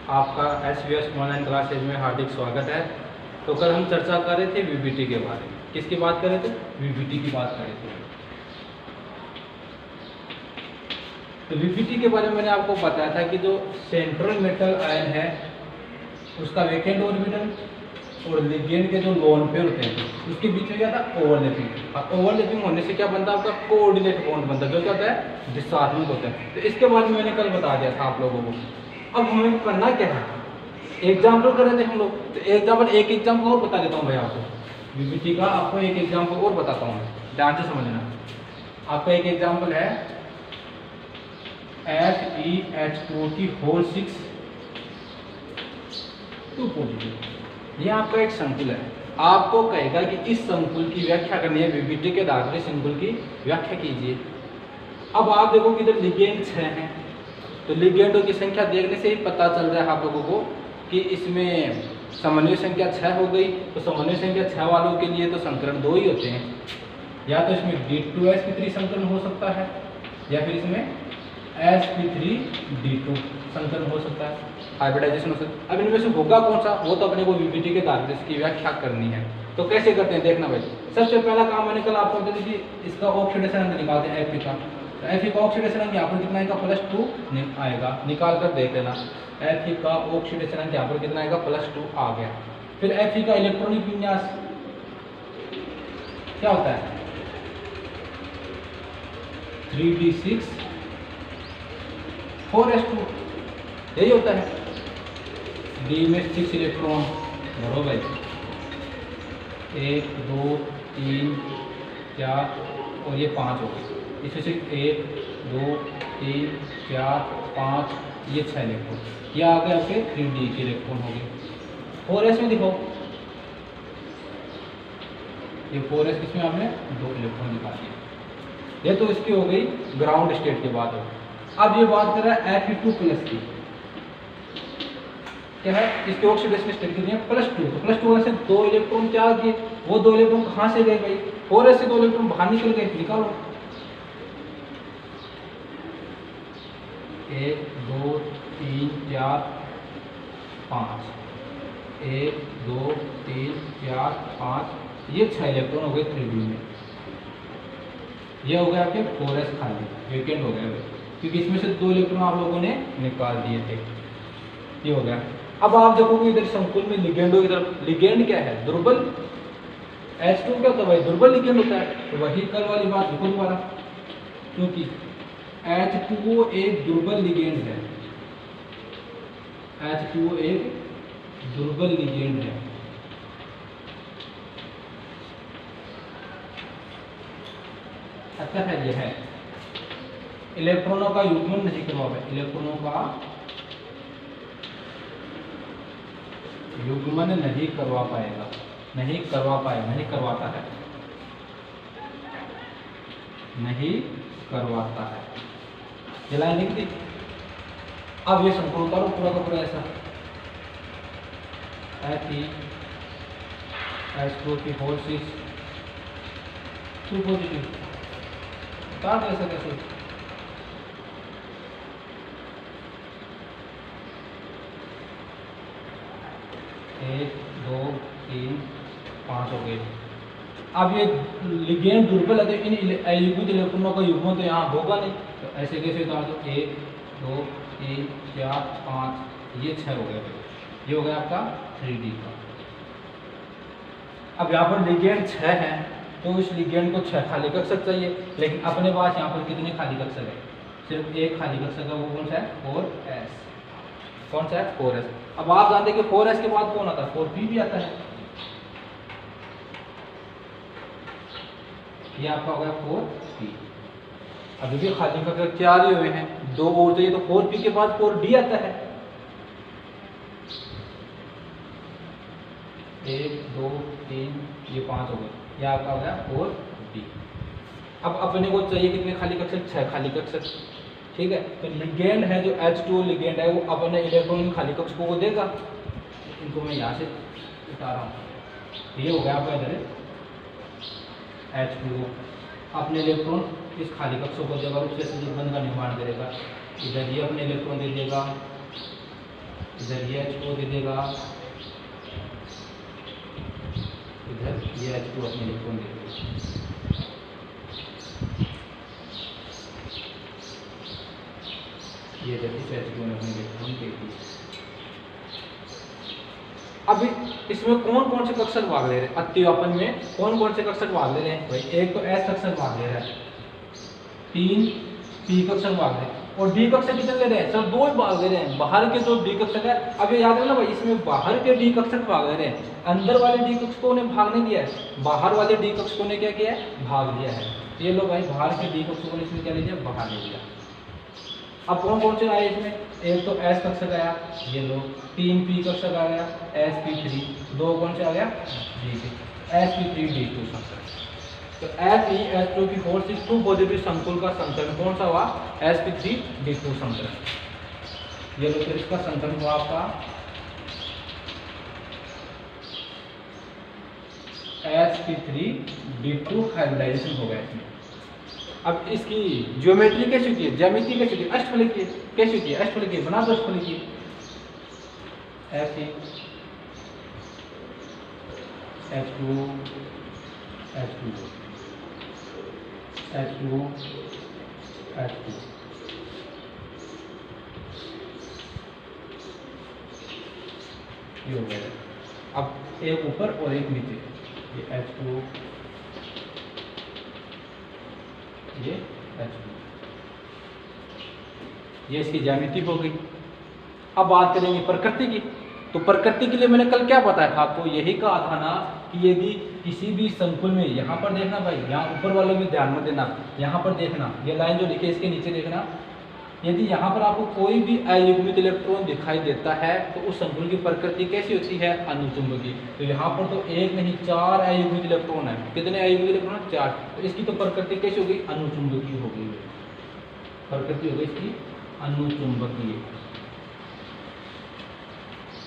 आपका SVS online classes में हार्दिक स्वागत है। तो कल हम चर्चा कर रहे थे VBT के बारे में। किसकी बात कर रहे थे? VBT की बात कर रहे थे। तो VBT के बारे में मैंने आपको बताया था कि जो सेंट्रल मेटल आयन है उसका वैकेंट ऑर्बिटल और लिगेंड के जो लोन पेयर होते हैं उसके बीच में क्या था? ओवरलैपिंग। और ओवरलैपिंग होने से क्या बनता है? आपका कोऑर्डिनेट बॉन्ड बनता है, जो क्या होता है? डिस्चार्जिंग होता है। तो इसके बारे में मैंने कल बता दिया था आप लोगों को। अब हमें करना क्या है? एग्जाम्पल कर रहे थे हम लोग। तो एक एग्जाम्पल और बता देता हूँ भाई आपको। VBT का आपको एक एग्जाम्पल और बताता हूँ, ध्यान से समझना। आपका एक एग्जाम्पल है FeH2O6 2 पॉजिटिव। यह आपका एक संकुल है। आपको कहेगा कि इस संकुल की व्याख्या करनी है, VBT के धातु संकुल की व्याख्या कीजिए। अब आप देखो कि इधर लिगेंड 6 हैं, तो लिगेंडों की संख्या देखने से ही पता चल रहा है आप लोगों को कि इसमें समन्वय संख्या 6 हो गई। तो समन्वय संख्या 6 वालों के लिए तो संकरण 2 ही होते हैं। या तो इसमें D2sp3 संकरण हो सकता है या फिर इसमें sp3d2 संकरण हो सकता है, हाइब्रिडाइजेशन हो सकता है। अब इनमें से होगा कौन सा, वो तो अपने को VBT के धातु की व्याख्या करनी है। तो कैसे करते हैं देखना भाई। सबसे पहला काम मैंने कल आपको बता दी कि इसका ऑक्सीडेशन अंक निकालते हैं Fe का। Fe का ऑक्सीडेशन अंक यहाँ पर कितना आएगा? +2 आएगा। निकाल कर देख लेना। Fe का ऑक्सीडेशन अंक यहाँ पर कितना आएगा? +2 आ गया। फिर Fe का इलेक्ट्रॉनिक विन्यास क्या होता है? 3d6 4s2 यही होता है। D में 6 इलेक्ट्रॉन भरो भाई, 1 2 3 4 और ये 5 हो गए। इसमें से 1 2 3 4 5 ये 6 इलेक्ट्रॉन, ये आ गए आपके 3D के इलेक्ट्रॉन हो गए। 4s में देखो, ये 4s इसमें आपने 2 इलेक्ट्रॉन निकाल दिए। ये तो इसकी हो गई ग्राउंड स्टेट की बात है। अब ये बात कर रहा है Fe2+ की। क्या है? इसके ऑक्सीडेशन स्टेट कितनी है? +2। तो +2 होने से 2 इलेक्ट्रॉन क्या आ गए? वो 2 इलेक्ट्रॉन कहाँ से गए भाई? 4s से 2 इलेक्ट्रॉन बाहर निकल गए, निकालो। 1 2 3 4 5 1 2 3 4 5 ये 6 इलेक्ट्रॉन हो गए 3D में। ये हो गया आपके 4s खाली, वेकेंट हो गया क्योंकि इसमें से 2 इलेक्ट्रॉन आप लोगों ने निकाल दिए थे। ये हो गया। अब आप देखोगे इधर संकुल में लिगेंडों की तरफ, लिगेंड क्या है? दुर्बल। H2 क्या होता है भाई? दुर्बल लिगेंड होता है। तो वही कल वाली बात लिखो दोबारा, क्योंकि H2O एक दुर्बल लिगेंड है। H2O एक दुर्बल लिगेंड है। अच्छा है, यह है इलेक्ट्रॉनों का युग्मन नहीं करवा पाए, इलेक्ट्रॉनों का युग्मन नहीं करवा पाएगा, नहीं करवा पाएगा, नहीं करवाता है, नहीं करवाता है। ये लाइन लिख दी। अब ये संपूर्ण उतारो पूरा का पूरा ऐसा H2O6 2 पॉजिटिव उतार दो ऐसा कैसे? एक 2 3 5 हो गए। अब ये लिगेंड दुर्बल है तो इन एलिक्विड इलेक्ट्रॉनों का युग्मन तो यहाँ होगा नहीं, तो ऐसे कैसे उतार दो? 1 2 3 4 5 ये 6 हो गया। ये हो गया आपका 3D का। अब यहाँ पर लिगेंड 6 है तो इस लिगेंड को 6 खाली कक्षक चाहिए, लेकिन अपने पास यहाँ पर कितने खाली कक्षक है? सिर्फ एक खाली कक्षक है। वो कौन सा है? 4s। कौन सा है? 4s। अब आप जानते हैं कि 4s के बाद कौन आता है? 4p भी आता है। ये आपका हो गया 4p। अभी भी खाली कक्षक 4 ही हुए हैं, 2 और चाहिए, तो 4p के बाद 4d आता है। 1 2 3 ये 5 हो गए। ये आपका हो गया 4d। अब अपने को चाहिए कितने खाली कक्षक? 6 खाली कक्षक। ठीक है, तो लिगेंड है जो H2O लिगेंड है वो अपने इलेक्ट्रॉन खाली कक्षकों को देगा। इनको मैं यहाँ से उतार रहा हूँ। ये हो गया आपका इधर H2O अपने इलेक्ट्रॉन इस खाली कक्षों को देगा, उससे संबंध का निर्माण करेगा। इधर ये अपने इलेक्ट्रॉन दे देगा, इधर ये H2 दे देगा, इधर ये H2 अपने इलेक्ट्रॉन दे देगा। ये देखिए H2 ने अपने इलेक्ट्रॉन दे दिए। अभी इसमें कौन कौन से कक्षक भाग ले रहे हैं? अतिव्यापन में कौन कौन से कक्षक भाग ले रहे हैं भाई? एक तो S कक्षक भाग ले रहा है, 3 P कक्षक भाग रहे हैं, और D कक्षक कितने ले रहे हैं? सर 2 ही भाग ले रहे हैं। बाहर के जो D कक्षक है, अब ये याद रखना भाई, इसमें बाहर के D कक्षक भाग ले रहे हैं, अंदर वाले D कक्षकों ने भाग नहीं दिया है, बाहर वाले D कक्षकों ने क्या किया है? भाग लिया है। ये लो भाई, बाहर के D कक्षकों ने इसमें क्या ले लिया? बाहर ले लिया। अब कौन कौन से आए इसमें? एक तो S कक्षक आया, ये लो, 3 P कक्षक आ गया, sp3, 2 कौन से आ गया? sp3d2 संकरण। तो Fe2 की फोर्स 2 पॉजिटिव संकुल का संकरण कौन सा हुआ? sp3d2 संकरण। ये लो, फिर इसका संकरण हुआ आपका sp3d2 हाइब्रिडाइजेशन हो गया इसमें। अब इसकी ज्योमेट्री कैसी होती है? ज्यामिति कैसी होती है? अष्टफलकीय। कैसी होती है? अष्टफलकीय। बना दो अष्टफलकीय। Fe H2 H2 H2 H2, ये हो गया। अब एक ऊपर और एक नीचे, ये H2, ये H2, ये इसकी ज्यामिति हो गई। अब बात करेंगे प्रकृति की। तो प्रकृति के लिए मैंने कल क्या बताया था आपको? यही कहा था ना कि यदि किसी भी संकुल में, यहाँ पर देखना भाई, यहाँ ऊपर वाले में ध्यान में देना, यहाँ पर देखना, ये लाइन जो लिखी है इसके नीचे देखना, यदि यहाँ पर आपको कोई भी अयुग्मित इलेक्ट्रॉन दिखाई देता है तो उस संकुल की प्रकृति कैसी होती है? अनुचुंबकीय। तो यहाँ पर तो एक नहीं 4 अयुग्मित इलेक्ट्रॉन है। कितने अयुग्मित इलेक्ट्रॉन? 4। तो इसकी तो प्रकृति कैसी होगी? अनुचुंबकीय हो गई। प्रकृति हो गई इसकी अनुचुंबकीय।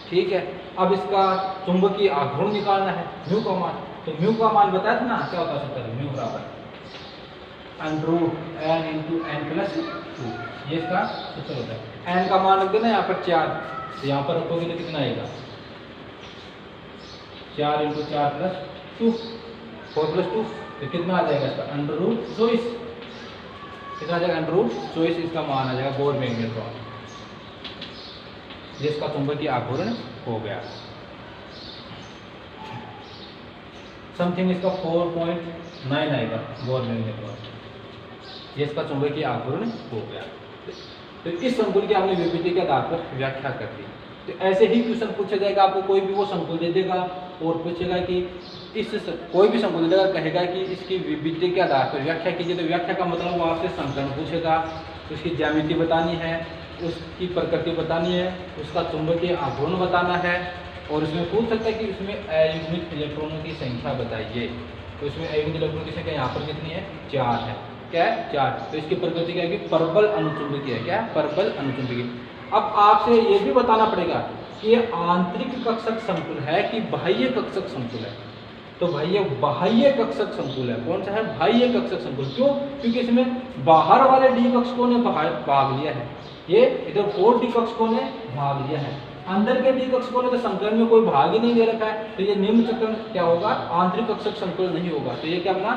ठीक है। अब इसका चुंबकीय आघूर्ण निकालना है, म्यू का मान। तो म्यू का मान बताया था ना, क्या होता है? म्यू बराबर √n×n+2। ये इसका सूत्र होता है। n का मान रख देना यहाँ पर 4, तो यहाँ पर रखोगे तो कितना आएगा? 4 × 4 + 2, 4 + 2, तो कितना आ जाएगा इसका? √24। कितना आ जाएगा? √24 इसका मान आ जाएगा बोर मैग्नेट्रॉन। जिसका चुंबकीय आघूर्ण हो गया। समथिंग इसका 4.9 आएगा बोर मैग्नेट्रॉन। ये इसका चुंबकीय आघूर्ण हो गया। तो इस संकुल की आपने विभेदी के आधार पर व्याख्या कर दी। तो ऐसे ही क्वेश्चन पूछा जाएगा आपको, कोई भी वो संकुल दे देगा और पूछेगा कि कोई भी संकुल दे देगा, कहेगा कि इसकी विभेदी के आधार पर व्याख्या कीजिए। तो व्याख्या का मतलब वो आपसे संकरण पूछेगा, उसकी ज्यामिति बतानी है, उसकी प्रकृति बतानी है, उसका चुंबकीय आघूर्ण बताना है, और उसमें पूछ सकता है कि उसमें अयुग्मित इलेक्ट्रॉनों की संख्या बताइए। तो उसमें अयुग्मित इलेक्ट्रॉनों की संख्या यहाँ पर कितनी है? 4 है। क्या है? 4। तो इसकी प्रकृति क्या है? परबल अनुचुंबकीय है। क्या? परबल अनुचुंबकीय। अब आपसे ये भी बताना पड़ेगा कि ये आंतरिक कक्षक संकुल है कि बाह्य कक्षक संकुल है। तो भाई ये बाह्य कक्षक संकुल है। कौन सा है? बाह्य कक्षक संकुल। क्यों? क्योंकि इसमें बाहर वाले डी कक्षकों ने भाग लिया है, ये इधर 4 डी कक्षकों ने भाग लिया है, अंदर के डी कक्षकों ने तो संकलन में कोई भाग ही नहीं दे रखा है। तो ये निम्न चक्रण क्या होगा? आंतरिक कक्षक संकुल नहीं होगा। तो ये क्या बना?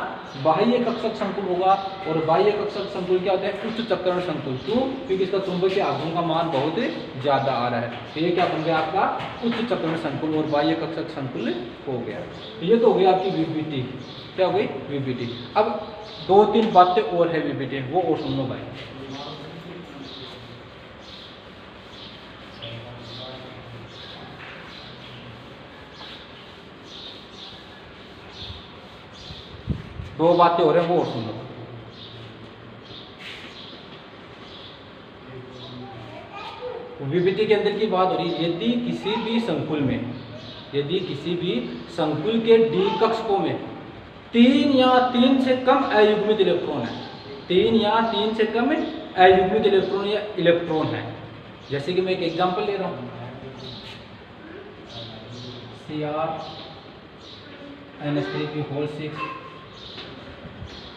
बाह्य कक्षक संकुल होगा। और बाह्य कक्षक संकुल क्या होता है? उच्च चक्रण संकुल। क्यों? क्योंकि इसका चुंबकीय आघूर्ण का मान बहुत ज्यादा आ रहा है। तो ये क्या बन गया आपका? उच्च चक्रण संकुल और बाह्य कक्षक संकुल हो गया। तो ये तो हो गई आपकी वीबीटी। क्या हो गई? वीबीटी। अब 2-3 बातें और है वीबीटी, वो और सुन लो भाई। दो बातें हो रही हैं, वो और सुन लो। विभेदी के अंदर की बात हो रही है, यदि किसी भी संकुल के डी कक्षकों में 3 या 3 से कम अयुग्मित इलेक्ट्रॉन है, 3 या 3 से कम अयुग्मित इलेक्ट्रॉन या इलेक्ट्रॉन है। जैसे कि मैं एक एग्जांपल ले रहा हूँ, CrNH3 6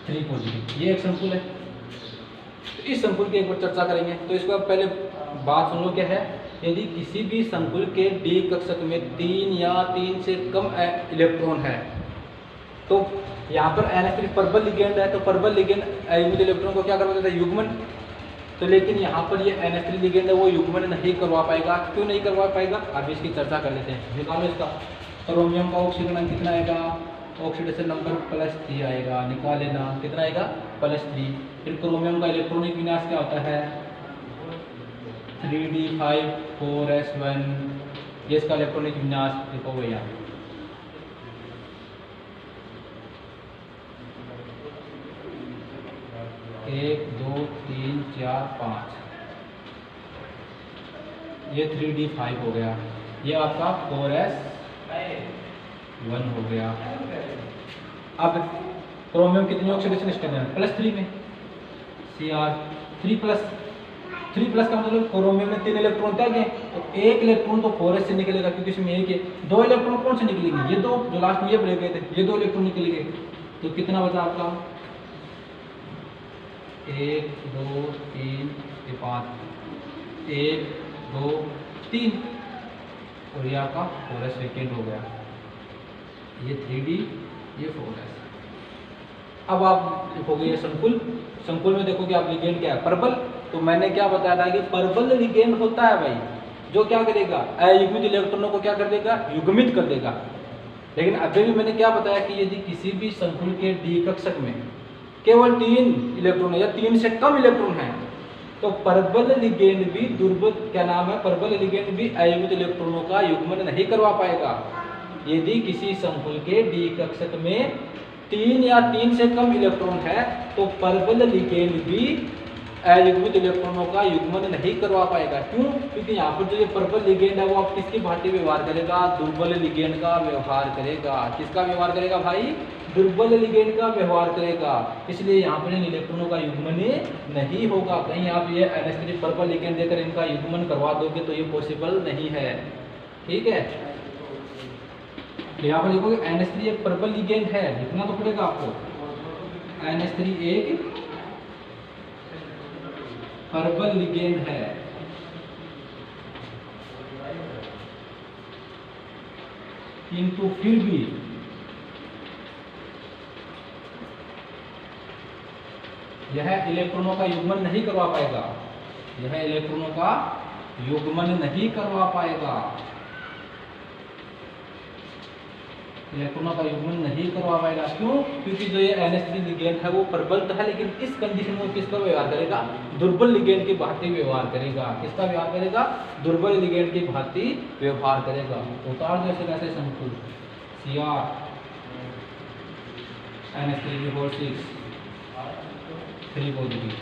3 पॉजिटिव, ये एक संकुल है। तो इस संकुल की एक बार चर्चा करेंगे। तो इसको आप पहले बात सुन लो क्या है। यदि किसी भी संकुल के डी कक्षक में 3 या 3 से कम इलेक्ट्रॉन है, तो यहाँ पर NH3 परबल लिगेंड है, तो परबल लिगेंड अयुग्मित इलेक्ट्रॉन को क्या करवा देता है, युग्मन। तो लेकिन यहाँ पर ये NH3 लिगेंड है वो युग्मन नहीं करवा पाएगा। क्यों नहीं करवा पाएगा, अब इसकी चर्चा कर लेते हैं। निकालो इसका। क्रोमियम का ऑक्सीकरण कितना आएगा, ऑक्सीडेशन नंबर +3 आएगा, निकाल लेना कितना आएगा +3। फिर क्रोमियम का इलेक्ट्रॉनिक विन्यास क्या होता है 3d5 4s1, ये इसका इलेक्ट्रॉनिक विन्यास देखो भैया। एक 2 3 4 5, ये 3d5 हो गया, ये आपका 4s1 हो गया। अब क्रोमियम कितनी ऑक्सीडेशन स्टेट है +3 में, Cr3+ का मतलब क्रोमियम में 3 इलेक्ट्रॉन त्याग है, तो 1 इलेक्ट्रॉन तो 4s से निकलेगा क्योंकि इसमें एक है। 2 इलेक्ट्रॉन कौन से निकलेंगे, ये 2 जो लास्ट में ये ब्रेक गए थे, ये 2 इलेक्ट्रॉन निकलेंगे। तो कितना बचा आपका 1 2 3 5, 1 2 3, और ये आपका 4s वेकेंट हो गया। ये 3d, ये 4s। अब आप देखोगे ये संकुल में देखोगे आप लिगेंड क्या है परबल। तो मैंने क्या बताया था कि परबल लिगेंड होता है भाई, जो क्या करेगा अयुग्मित इलेक्ट्रॉनों को क्या कर देगा, युग्मित कर देगा। लेकिन अभी भी मैंने क्या बताया कि यदि किसी भी संकुल के डी कक्षक में केवल 3 इलेक्ट्रॉन है या 3 से कम इलेक्ट्रॉन है, तो परबल लिगेंड भी दुर्बल क्या नाम है, परबल लिगेंड भी अयुग्मित इलेक्ट्रॉनों का युग्मन नहीं करवा पाएगा। यदि किसी संकुल के डी कक्षक में 3 या 3 से कम इलेक्ट्रॉन है, तो परबल लिगेंड भी अयुग्मित इलेक्ट्रॉनों का युग्मन नहीं करवा पाएगा। क्यों, क्योंकि यहाँ पर जो ये परबल लिगेंड है वो आप किसकी भांति व्यवहार करेगा, दुर्बल लिगेंड का व्यवहार करेगा। किसका व्यवहार करेगा भाई, दुर्बल लिगेंड का व्यवहार करेगा। इसलिए यहाँ पर इन इलेक्ट्रॉनों का युग्मन नहीं होगा। कहीं आप ये NH3 परबल लिगेंड देकर इनका युग्मन करवा दोगे तो ये पॉसिबल नहीं है। ठीक है, यहाँ पर देखोगे NH3 एक परबल लिगेंड है, लिखना तो पड़ेगा आपको। NH3 एक परबल लिगेंड है, किंतु फिर भी यह इलेक्ट्रॉनों का युग्मन नहीं करवा पाएगा। यह इलेक्ट्रॉनों का युग्मन नहीं करवा पाएगा, इलेक्ट्रॉनों का युग्मन नहीं करवा पाएगा। क्यों, क्योंकि जो ये NH3 लिगेंड है वो प्रबल तो है, लेकिन इस कंडीशन में किसका व्यवहार करेगा, दुर्बल लिगेंड की भांति व्यवहार करेगा। किसका व्यवहार करेगा, दुर्बल लिगेंड की भांति व्यवहार करेगा। उतार जैसे कैसे संकुल Cr NH3 3 पॉजिटिव,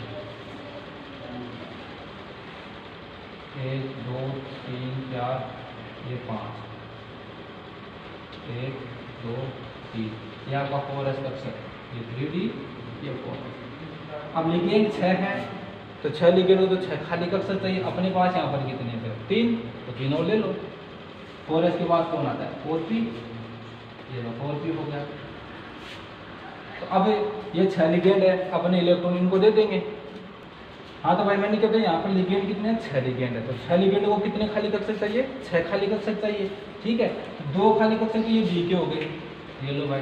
1 2 3 4, ये 5, 1 2 3, ये आपका 4s कक्षक, ये 3d, ये 4s। अब लिगेंड 6 है, तो 6 लिगेंड हो तो 6 खाली कक्षक चाहिए। अपने पास यहाँ पर कितने थे 3, तो 3 और ले लो। 4s के बाद कौन आता है 4p, ये 4p हो गया। तो अब ये 6 लिगेंड है, अपने इलेक्ट्रॉन इनको दे देंगे। हाँ तो भाई मैंने क्या कहा यहाँ पर लिगेंड कितने 6 लिगेंड है, तो 6 लिगेंड को कितने खाली कक्षक चाहिए, 6 खाली कक्षक चाहिए। ठीक है, 2 खाली कक्षक ये बी के हो गए, ये लो भाई,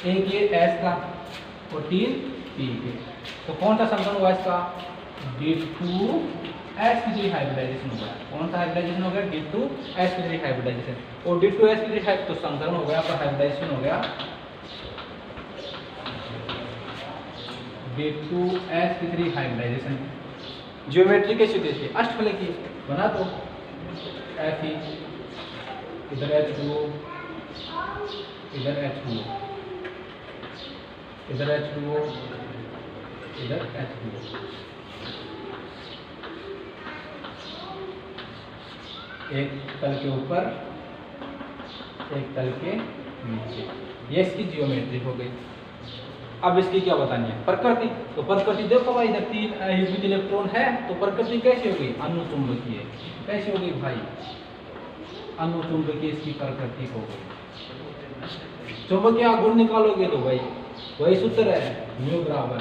एक ये एस का और 3 पी के। तो कौन सा संकरण हुआ इसका, D2sp3 हाइब्रिडाइजेशन हो गया। कौन सा हाइब्रिडाइजेशन हो गया, D2sp3 हाइब्रिडाइजेशन। और D2sp3 तो संकरण हो गया, आपका हाइब्रिडाइजेशन हो गया D2sp3 हाइब्रिडाइजेशन। ज्योमेट्री कैसी देखिए, अष्टफलकी बना दो, Fe इधर H2O, इधर H2O, इधर H2O, इधर H2O। एक तल के ऊपर, एक तल के नीचे, ये इसकी जियोमेट्री हो गई। अब इसकी क्या बतानी है, प्रकृति। तो प्रकृति देखो भाई, इधर 3 अयुग्मित इलेक्ट्रॉन है, तो प्रकृति कैसी हो गई, अनुचुंबकीय। कैसी हो गई भाई, अनुचुंबकीय इसकी प्रकृति हो गई। चुंबकीय गुण निकालोगे तो भाई वही सूत्र है, म्यू बराबर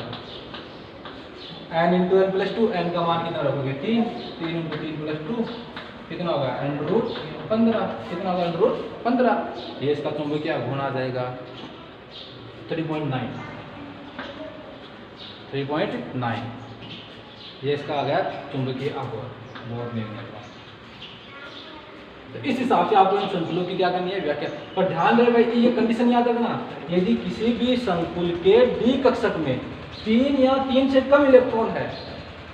n into N plus two, N का मान कितना रखोगे 3, 3 इंटू 3 प्लस 2 कितना होगा √15, कितना होगा √15। ये इसका चुंबकीय गुण आ जाएगा 3.9, 3.9। ये इसका आ गया चुंबकीय आघूर्ण, बहुत निर्णय। तो इस हिसाब से आपको इन संकुलों की क्या करनी है, व्याख्या। पर ध्यान रहे भाई ये कंडीशन याद रखना, यदि किसी भी संकुल के डी कक्षक में 3 या 3 से कम इलेक्ट्रॉन है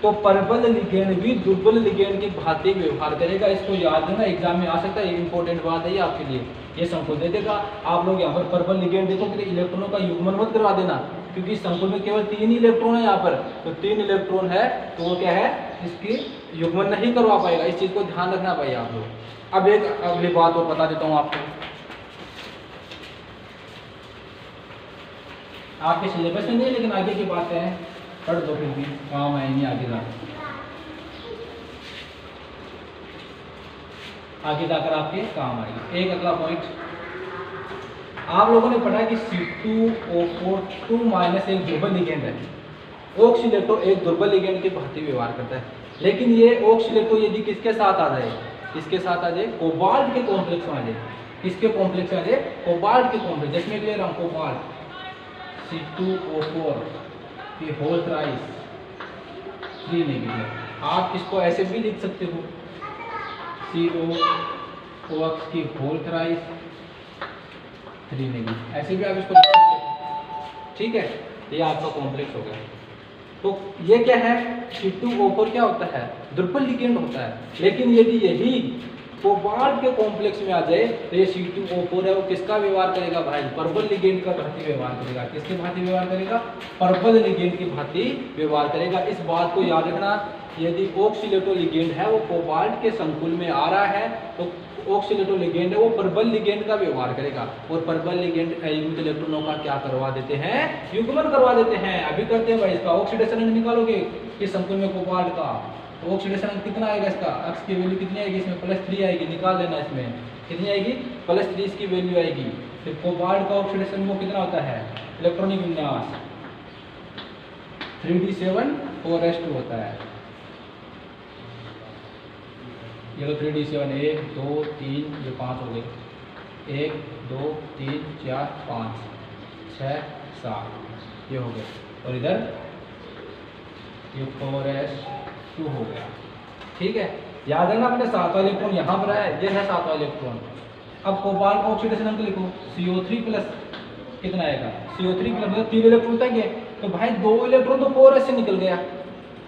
तो परबल लिगेंड भी दुर्बल लिगेंड की भांति व्यवहार करेगा। इसको याद रखना, एग्जाम में आ सकता है, ये इंपॉर्टेंट बात है ये आपके लिए। ये संकुल दे देगा, आप लोग यहाँ पर परबल लिगेंड देखो कि इलेक्ट्रॉनों का युग्मन मत करवा देना, क्योंकि संकुल में केवल 3 ही इलेक्ट्रॉन है यहाँ पर, तो 3 इलेक्ट्रॉन है तो वो क्या है, इसकी युग्मन नहीं करवा पाएगा। इस चीज को ध्यान रखना भाई आप लोग। अब एक अगली बात और बता देता हूँ आपको, आपके सिलेबस में नहीं लेकिन आगे की बातें हैं, पढ़ दो फिर भी काम आएंगी आगे जाकर आपके काम आएगी। एक अगला पॉइंट आप लोगों ने पढ़ा कि C2O4 2- एक दुर्बल लिगेंड है। ऑक्सीलेटो एक दुर्बल लिगेंड के भांति व्यवहार करता है, लेकिन ये ऑक्सीलेटो यदि किसके साथ आ जाए, किसके साथ आ जाए, कोबाल्ट के कॉम्प्लेक्स में आ जाए। किसके कॉम्प्लेक्स में आ जाए, कोबाल्ट के कॉम्प्लेक्स, जिसमें ले रहा हूँ कोबाल्ट C2O4 की होल थ्राइस 3 नेगेटिव। आप इसको ऐसे भी लिख सकते हो, COOX की होल थ्राइस 3 नेगेटिव, ऐसे भी आप इसको लिख सकते हो। ठीक है, ये आपका कॉम्प्लेक्स हो गया। तो ये क्या है, C2O4 क्या होता है, दुर्बल लिगेंड होता है, लेकिन यदि यही कोबाल्ट के कॉम्प्लेक्स में आ जाए तो ये C2O4 है वो किसका व्यवहार करेगा भाई, परबल लिगेंड का भांति व्यवहार करेगा। किसके भांति व्यवहार करेगा, परबल लिगेंड की भांति व्यवहार करेगा। इस बात को याद रखना, यदि ऑक्सीलेटो लिगेंड है वो कोबाल्ट के संकुल में आ रहा है तो ऑक्सीलेटो लिगेंड है वो परबल लिगेंड का व्यवहार करेगा, और परबल लिगेंड अयुग्मित इलेक्ट्रॉनों का क्या करवा देते हैं, युग्मन करवा देते हैं। अभी करते हैं भाई, इसका ऑक्सीडेशन अंक निकालोगे इस संकुल में कोबाल्ट का, तो ऑक्सीडेशन अंक कितना आएगा, इसका एक्स की वैल्यू कितनी आएगी, इसमें +3 आएगी, निकाल लेना। इसमें कितनी आएगी, +3 इसकी वैल्यू आएगी। फिर कोबाल्ट का ऑक्सीडेशन वो कितना होता है, इलेक्ट्रॉनिक विन्यास 3d7 4s2 होता है। ये 3d7 1 2 3 ये 5 हो गए, 1 2 3 4 5 6 7 ये हो गए, और इधर ये 4s2 हो गया। ठीक है, याद है ना, अपने 7वां इलेक्ट्रॉन यहाँ पर है, ये है 7वां इलेक्ट्रॉन। अब कोबाल्ट का ऑक्सीडेशन अंक लिखो, CO3 प्लस कितना आएगा, CO3 प्लस मतलब 3 इलेक्ट्रॉन तक है, तो भाई 2 इलेक्ट्रॉन तो 4s से निकल गया,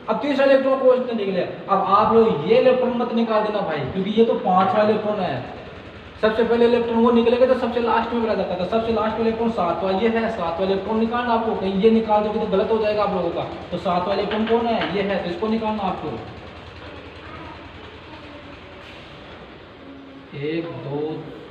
अब तीसरा इलेक्ट्रॉन को से निकले। अब आप लोग ये इलेक्ट्रॉन मत निकाल देना भाई, क्योंकि ये तो 5वां इलेक्ट्रॉन है। सबसे पहले इलेक्ट्रॉन वो निकलेगा तो सबसे लास्ट में रह जाता था, सबसे लास्ट में इलेक्ट्रॉन 7वां ये है, 7वां इलेक्ट्रॉन निकालना आपको। कहीं ये निकाल दोगे तो गलत हो जाएगा आप लोगों का, तो 7वां इलेक्ट्रॉन कौन है, ये है, तो इसको निकालना आपको। 1 2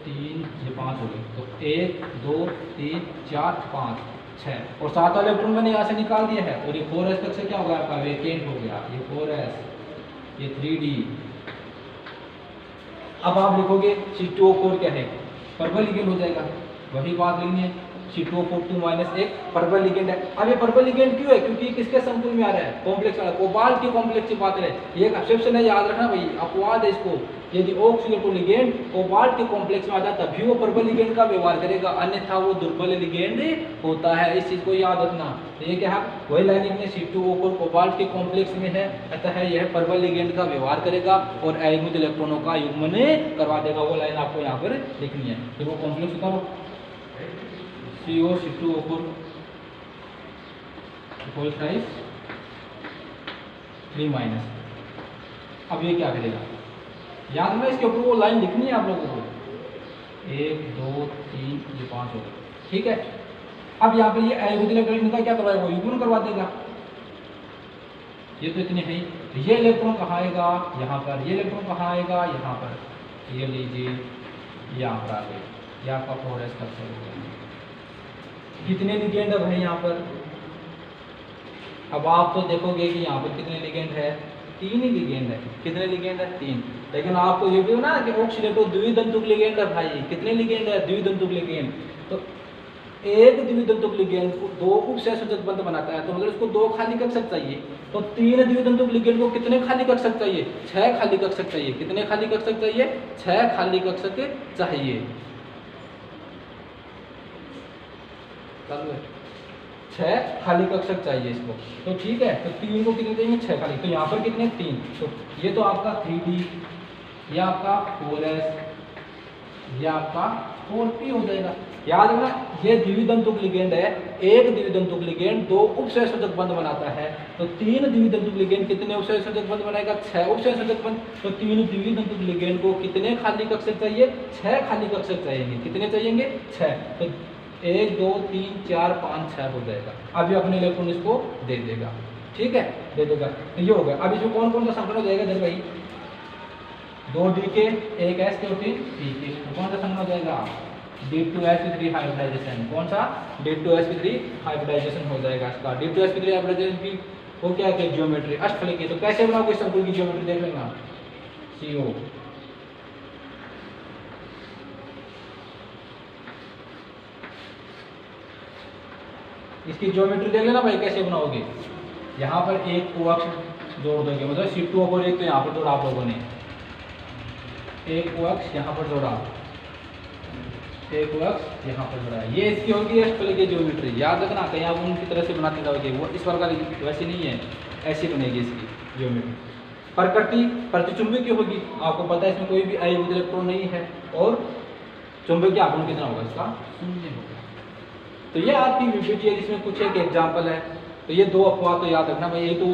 3 ये 5 हो गए, तो 1 2 3 4 5 6, और 7वां इलेक्ट्रॉन मैंने यहाँ से निकाल दिया है, और ये 4s तक से क्या हो गया आपका, वेकेंट हो गया। ये 4s ये 3d। अब आप लिखोगे C2O4 क्या है, परबल लिगेंड हो जाएगा, वही बात लिखनी है, C2O4 2- परबल लिगेंड है। अब ये परबल लिगेंड क्यों है, क्योंकि किसके संकुल में आ रहा है, कॉम्प्लेक्स वाला, कोबाल्ट के कॉम्प्लेक्स की बात है। ये एक एक्सेप्शन है, याद रखना भाई, अपवाद है इसको। यदि ऑक्सीलेटो लिगेंड कोबाल्ट के कॉम्प्लेक्स में आता है तभी वो परबल लिगेंड का व्यवहार करेगा, अन्यथा वो दुर्बल लिगेंड होता है। इस चीज को याद रखना। तो ये क्या है, वही लाइन लिखनी है, C2O4 कोबाल्ट के कॉम्प्लेक्स में है, अतः यह परबल लिगेंड का व्यवहार करेगा और अयुग्मित इलेक्ट्रॉनों का युग्मन करवा देगा। वो लाइन आपको यहाँ पर लिखनी है। फिर वो कॉम्प्लेक्स उतारो, CO C2O4 होल थ्राइस 3-। अब ये क्या करेगा, याद में इसके ऊपर वो लाइन लिखनी है आप लोगों को, 1 2 3 ये 5 हो गए। ठीक है, अब यहाँ पर ये अयुग्मित इलेक्ट्रॉन का क्या करवाएगा, वो युग्मन करवा देगा। ये तो इतने हैं, ये इलेक्ट्रॉन कहाँ आएगा, यहाँ पर, ये इलेक्ट्रॉन कहाँ आएगा, यहाँ पर, ये लीजिए यहाँ पर आ गए, ये आपका 4s का हो गया। कितने लिगेंड है भाई यहाँ पर, अब आप तो देखोगे कि यहाँ पर कितने लिगेंड है, 3 ही लिगेंड है। कितने लिगेंड है, 3। लेकिन आपको ये भी हो ना कि ऑक्सीलेटो द्विदंतुक लिगेंड है भाई, कितने लिगेंड है, द्विदंतुक लिगेंड। तो एक द्वितंतुक लिगेंड को दो उपसहसंयोजक बंध बनाता है, तो मतलब इसको 2 खाली कक्षक चाहिए। तो 3 द्वितंतुक लिगेंड को कितने खाली कक्षक चाहिए? 6 खाली कक्षक चाहिए। कितने खाली कक्षक चाहिए? 6 खाली कक्षक चाहिए। 6 खाली कक्षक चाहिए इसको। तो ठीक है, तो 3 को कितने चाहिए? 6 खाली। तो यहाँ पर कितने? 3। तो ये तो आपका 3D, ये आपका 4S, ये आपका 4P हो जाएगा। याद रखना, ये द्वितंतुक लिगेंड है। एक द्वितंतुक लिगेंड 2 उपसहसंयोजक बंध बनाता है। तो 3 द्वितंतुक लिगेंड कितने उपसहसंयोजक बंध बनाएगा? 6 उपसहसंयोजक बंध। तो 3 द्वितंतुक लिगेंड को कितने खाली कक्षक चाहिए? 6 खाली कक्षक चाहिए। कितने चाहिए? 6। तो 1 2 3 4 5 6 हो जाएगा। अभी अपने इलेक्ट्रॉन इसको दे देगा। ठीक है, दे देगा। तो ये हो गया। अब इसमें कौन कौन सा संकरण हो जाएगा? जब भाई 2D के, 1S के और 3P के। तो कौन सा संकरण हो जाएगा? D2sp3 hybridisation. कौन सा? D2sp3 हाइब्रिडाइजेशन हो जाएगा इसका। D2sp3 हाइब्रिडाइजेशन की वो क्या है? ज्योमेट्री अष्टफलकीय। तो कैसे बनाओगे शंकु की ज्योमेट्री? देख लेना। CO इसकी ज्योमेट्री देख लेना भाई, कैसे बनाओगे। यहाँ पर एक कोअक्ष जोड़ दोगे, मतलब C2/1 तो यहाँ पर जोड़ा आप लोगों ने, एक कोअक्ष यहाँ पर जोड़ा, एक कोअक्ष यहाँ पर जोड़ा। ये इसकी होगी अष्टफलकीय ज्योमेट्री। याद रखना, कहीं आप उनकी तरह से बनाते जाओगे, वो इस प्रकार वैसे नहीं है, ऐसी बनेगी इसकी ज्योमेट्री। प्रकृति प्रतिचुंबकीय होगी। आपको पता है इसमें कोई भी आयोजित इलेक्ट्रॉन नहीं है, और चुंबकीय आघूर्ण कितना होगा इसका? 0 होगा। तो ये आपकी विभिटी है, जिसमें कुछ एक एग्जाम्पल है। तो ये 2 अपवाद तो याद रखना भाई। ये तो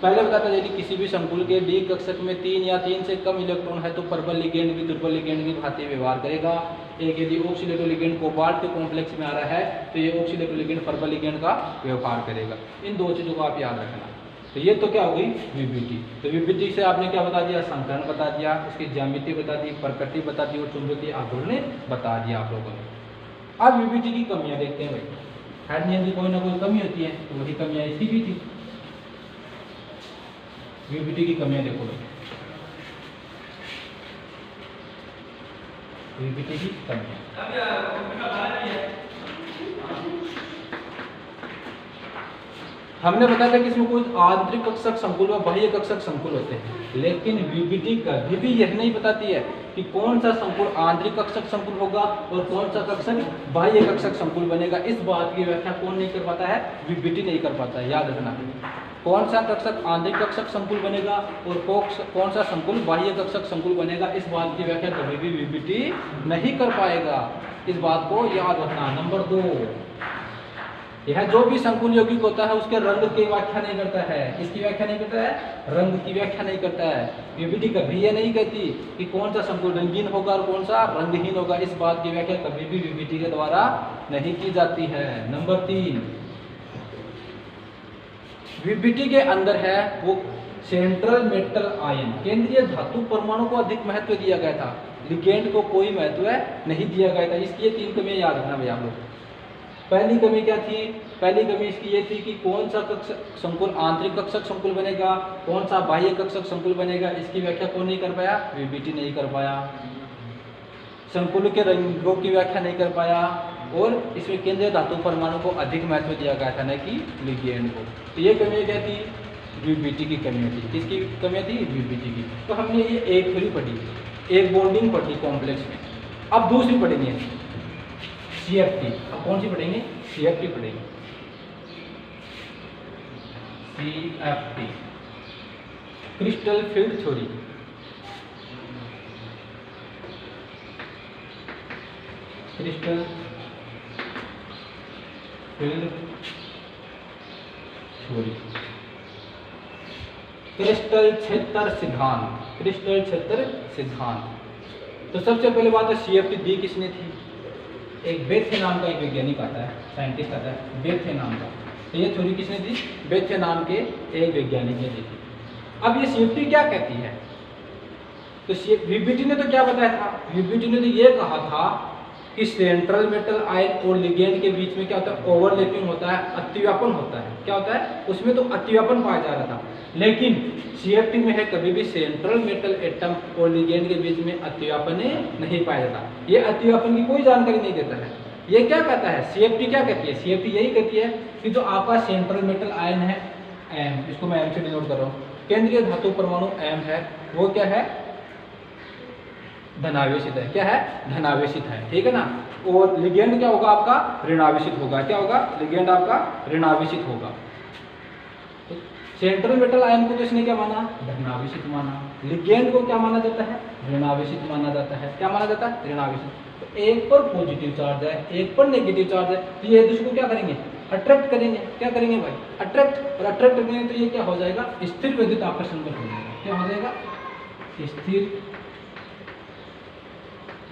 पहले बताता है, यदि किसी भी संकुल के D कक्षक में 3 या 3 से कम इलेक्ट्रॉन है तो प्रबल लिगेंड भी दुर्बल लिगेंड की भांति व्यवहार करेगा। एक यदि ऑक्सीडेटिव लिगेंड कोबाल्ट के कॉम्प्लेक्स में आ रहा है तो ये ऑक्सीडेटिव लिगेंड प्रबल लिगेंड का व्यवहार करेगा। इन 2 चीज़ों को आप याद रखना। तो ये तो क्या हो गई? विभिटी। तो विभिटी से आपने क्या बता दिया? संकरण बता दिया, उसकी ज्यामिति बता दी, प्रकृति बता दी, और चुंबकीय आघूर्ण बता दिया आप लोगों ने। अब विभिटी की कमियां देखते हैं भाई। हर नियम की कोई ना कोई कमी होती है, तो वही कमियां इसकी भी थी। विभिटी की कमियां देखो भाई, विभिटी की कमियां। हमने बताया था कि इसमें कुछ आंतरिक कक्षक संकुल व बाह्य कक्षक संकुल होते हैं, लेकिन विभिटी कभी भी यह नहीं बताती है कि कौन सा संकुल आंतरिक कक्षक संकुल होगा और कौन सा कक्षक बाह्य कक्षक संकुल बनेगा। इस बात की व्याख्या कौन नहीं कर पाता है? विभिटी नहीं कर पाता है। याद रखना, कौन सा कक्षक आंतरिक कक्षक संकुल बनेगा और कौन सा संकुल बाह्य कक्षक संकुल बनेगा, इस बात की व्याख्या कभी भी विभिटी नहीं कर पाएगा। इस बात को याद रखना। नंबर 2, यह जो भी संकुल यौगिक होता है उसके रंग की व्याख्या नहीं करता है। इसकी व्याख्या नहीं करता है, रंग की व्याख्या नहीं करता है। विभिटी कभी ये नहीं कहती कि कौन सा संकुल रंगीन होगा और कौन सा रंगहीन होगा। इस बात की व्याख्या कभी भी विभिटी के द्वारा नहीं की जाती है। नंबर 3, विभिटी के अंदर है वो सेंट्रल मेटल आयन, केंद्रीय धातु परमाणु को अधिक महत्व दिया गया था, लिगेंड को कोई महत्व नहीं दिया गया था। इसकी ये 3 कमियां याद रखना भैया आप लोग। पहली कमी क्या थी? पहली कमी इसकी ये थी कि कौन सा कक्षक संकुल आंतरिक कक्षक संकुल बनेगा, कौन सा बाह्य कक्षक संकुल बनेगा, इसकी व्याख्या कौन नहीं कर पाया? विभिटी नहीं कर पाया। संकुल के रंगों की व्याख्या नहीं कर पाया, और इसमें केंद्रीय धातु परमाणु को अधिक महत्व दिया गया था, न कि लिगेंड को। तो ये कमियां क्या थी? विभिटी की कमियां थी। किसकी कमियां थी? विभिटी की। तो हमने ये एक थ्योरी पढ़ी, एक बॉन्डिंग पढ़ी कॉम्प्लेक्स में। अब दूसरी पढ़ेंगे CFT। अब कौन सी पढ़ेंगे? CFT पढ़ेंगे। CFT crystal field theory. Crystal field theory, crystal क्षेत्र सिद्धांत। क्रिस्टल क्षेत्र सिद्धांत। तो सबसे पहले बात है CFT दी किसने थी? एक बेथे नाम का एक वैज्ञानिक आता है, साइंटिस्ट आता है, बेथे नाम का। तो ये थ्योरी किसने दी? बेथे नाम के एक वैज्ञानिक ने दी थी। अब ये CFT क्या कहती है? तो विभिटी ने तो क्या बताया था? विभिटी ने तो ये कहा था कि सेंट्रल मेटल आयन और लिगेंड के बीच में क्या होता है? ओवरलैपिंग होता है, अतिव्यापन होता है। क्या होता है? उसमें तो अतिव्यापन पाया जा रहा था, लेकिन CFT में है कभी भी सेंट्रल मेटल एटम और लिगेंड के बीच में अतिव्यापन नहीं पाया जाता। ये अतिव्यापन की कोई जानकारी नहीं देता है। ये क्या कहता है, CFT क्या कहती है, CFT यही कहती है कि जो आपका सेंट्रल मेटल आयन है M, इसको मैं M से डिनोट कर रहा हूँ, केंद्रीय धातु परमाणु M है, वो क्या है, धनावेशित है। क्या है, धनावेशित है, ठीक है ना। और लिगेंड क्या होगा आपका, ऋणावेशित होगा। क्या होगा, लिगेंड आपका ऋणावेशित होगा। सेंट्रल मेटल आयन को तो इसने क्या माना, धनावेशित माना। लिगेंड को क्या माना जाता है, ऋणावेशित माना जाता है। क्या माना जाता है, ऋणावेशित। तो एक पर पॉजिटिव चार्ज है, एक पर नेगेटिव चार्ज है, तो ये दूसरे को क्या करेंगे, अट्रैक्ट करेंगे। क्या करेंगे भाई, अट्रैक्ट। और अट्रैक्ट करेंगे तो ये क्या हो जाएगा, स्थिर विद्युत आकर्षण बल हो जाएगा। क्या हो जाएगा, स्थिर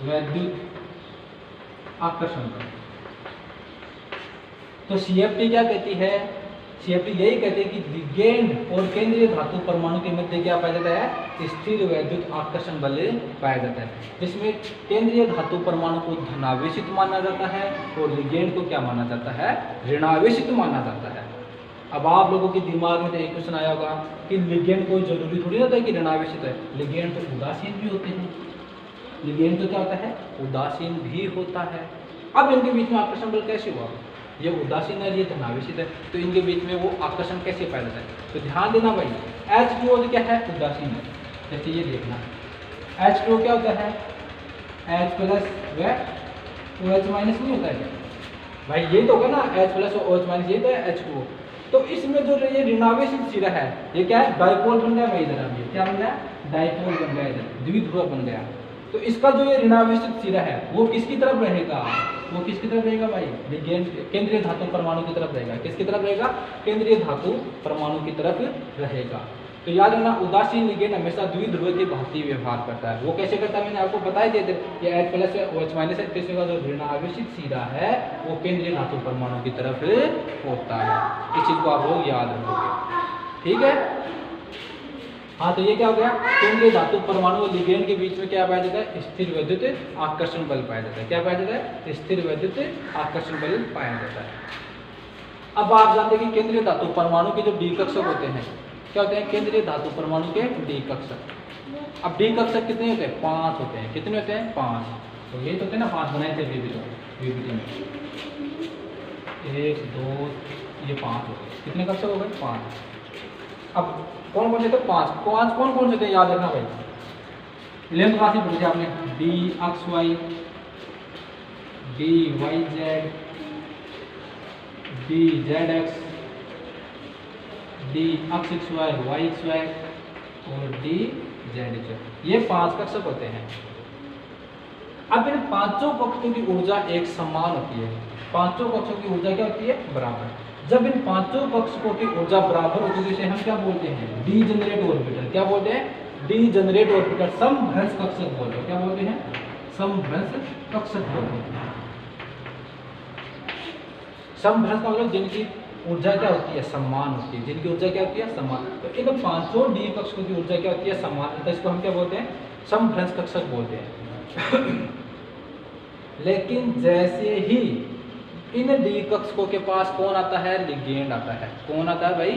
विद्युत आकर्षण बल। तो CFT क्या कहती है, CFT यही कहती है कि लिगेंड और केंद्रीय धातु परमाणु के मध्य क्या पाया जाता है, स्थिर विद्युत आकर्षण बल पाया जाता है, जिसमें केंद्रीय धातु परमाणु को धनावेशित माना जाता है और लिगेंड को क्या माना जाता है, ऋणावेशित माना जाता है। अब आप लोगों के दिमाग में तो एक क्वेश्चन आया होगा कि लिगेंड कोई जरूरी थोड़ी होता है कि ऋणावेशित है, लिगेंड तो उदासीन भी होते हैं। लिगेंड तो क्या होता है, उदासीन भी होता है। अब इनके बीच में आकर्षण बल कैसे हुआ, ये उदासीन है, ये धनावेशित है, तो इनके बीच में वो आकर्षण कैसे पाया जाता है। तो ध्यान देना भाई, H2O क्या है, उदासीन है। जैसे ये देखना, H2O क्या होता है, H प्लस व OH माइनस नहीं होता है भाई, ये तो होगा ना, H प्लस और OH माइनस, ये तो है H2O। तो इसमें जो ये ऋणावेशित सिरा है, ये क्या है, डाइपोल बन गया भाई। इधर अब ये क्या बन गया, डाइपोल बन गया, इधर द्विध्रुव बन गया। तो इसका जो ये ऋणावेशित सिरा है वो किसकी तरफ रहेगा, वो किसकी तरफ रहेगा भाई, लिगेंड केंद्रीय धातु परमाणु की तरफ रहेगा। किसकी तरफ रहेगा, केंद्रीय धातु परमाणु की तरफ रहेगा। तो याद रखना, उदासीन लिगेंड हमेशा द्विध्रुव की भांति व्यवहार करता है। वो कैसे करता है, मैंने आपको बताया दिया था, ये H प्लस OH माइनस है, तो इसका जो ऋणावेशित सिरा है वो केंद्रीय धातु परमाणु की तरफ होता है। इस चीज को आप लोग याद रखोगे, ठीक है। हाँ, तो ये क्या हो गया, केंद्रीय धातु परमाणु और लिगेंड के बीच में क्या पाया जाता है, स्थिर विद्युत आकर्षण बल पाया जाता है। क्या पाया जाता है, स्थिर विद्युत आकर्षण बल पाया जाता है। अब आप जानते हैं कि केंद्रीय धातु परमाणु के जो डी कक्षक होते हैं, क्या होते हैं, केंद्रीय धातु परमाणु के डी कक्षक। अब डी कक्षक कितने होते हैं, 5 होते हैं। कितने होते हैं, 5। तो ये तो होते हैं ना, 5 बनाए थे VBT में, 1 2 ये 5 होते हैं। कितने कक्षक हो गए, 5। अब कौन कौन से थे, 5 कौन कौन से थे, याद रखना भाई। लेंथ क्लास में पढ़ी थी आपने, D X Y, D Y Z, D Z X, D X X Y, Y X Y और डी जेड एक्स वाई। ये 5 कक्षक होते हैं। अब इन पांचों कक्षों की ऊर्जा एक समान होती है। पांचों कक्षों की ऊर्जा क्या होती है, बराबर। जब इन पांचों कक्षकों की ऊर्जा बराबर होती है, इसे हम क्या बोलते हैं, डीजेनरेट ऑर्बिटल। क्या बोलते हैं, डीजेनरेट ऑर्बिटल। समभ्रंश कक्षक बोलते हैं। क्या बोलते हैं, समभ्रंश कक्षक बोलते हैं। समभ्रंश का मतलब जिनकी ऊर्जा क्या होती है, समान होती है। जिनकी ऊर्जा क्या होती है, समान। तो इन पांचों डी कक्षकों की ऊर्जा क्या होती है, समान। तो इसको हम क्या बोलते हैं, समभ्रंश कक्षक बोलते हैं। लेकिन जैसे ही इन डी कक्षकों के पास कौन आता है, लिगेंड आता है। कौन आता है भाई,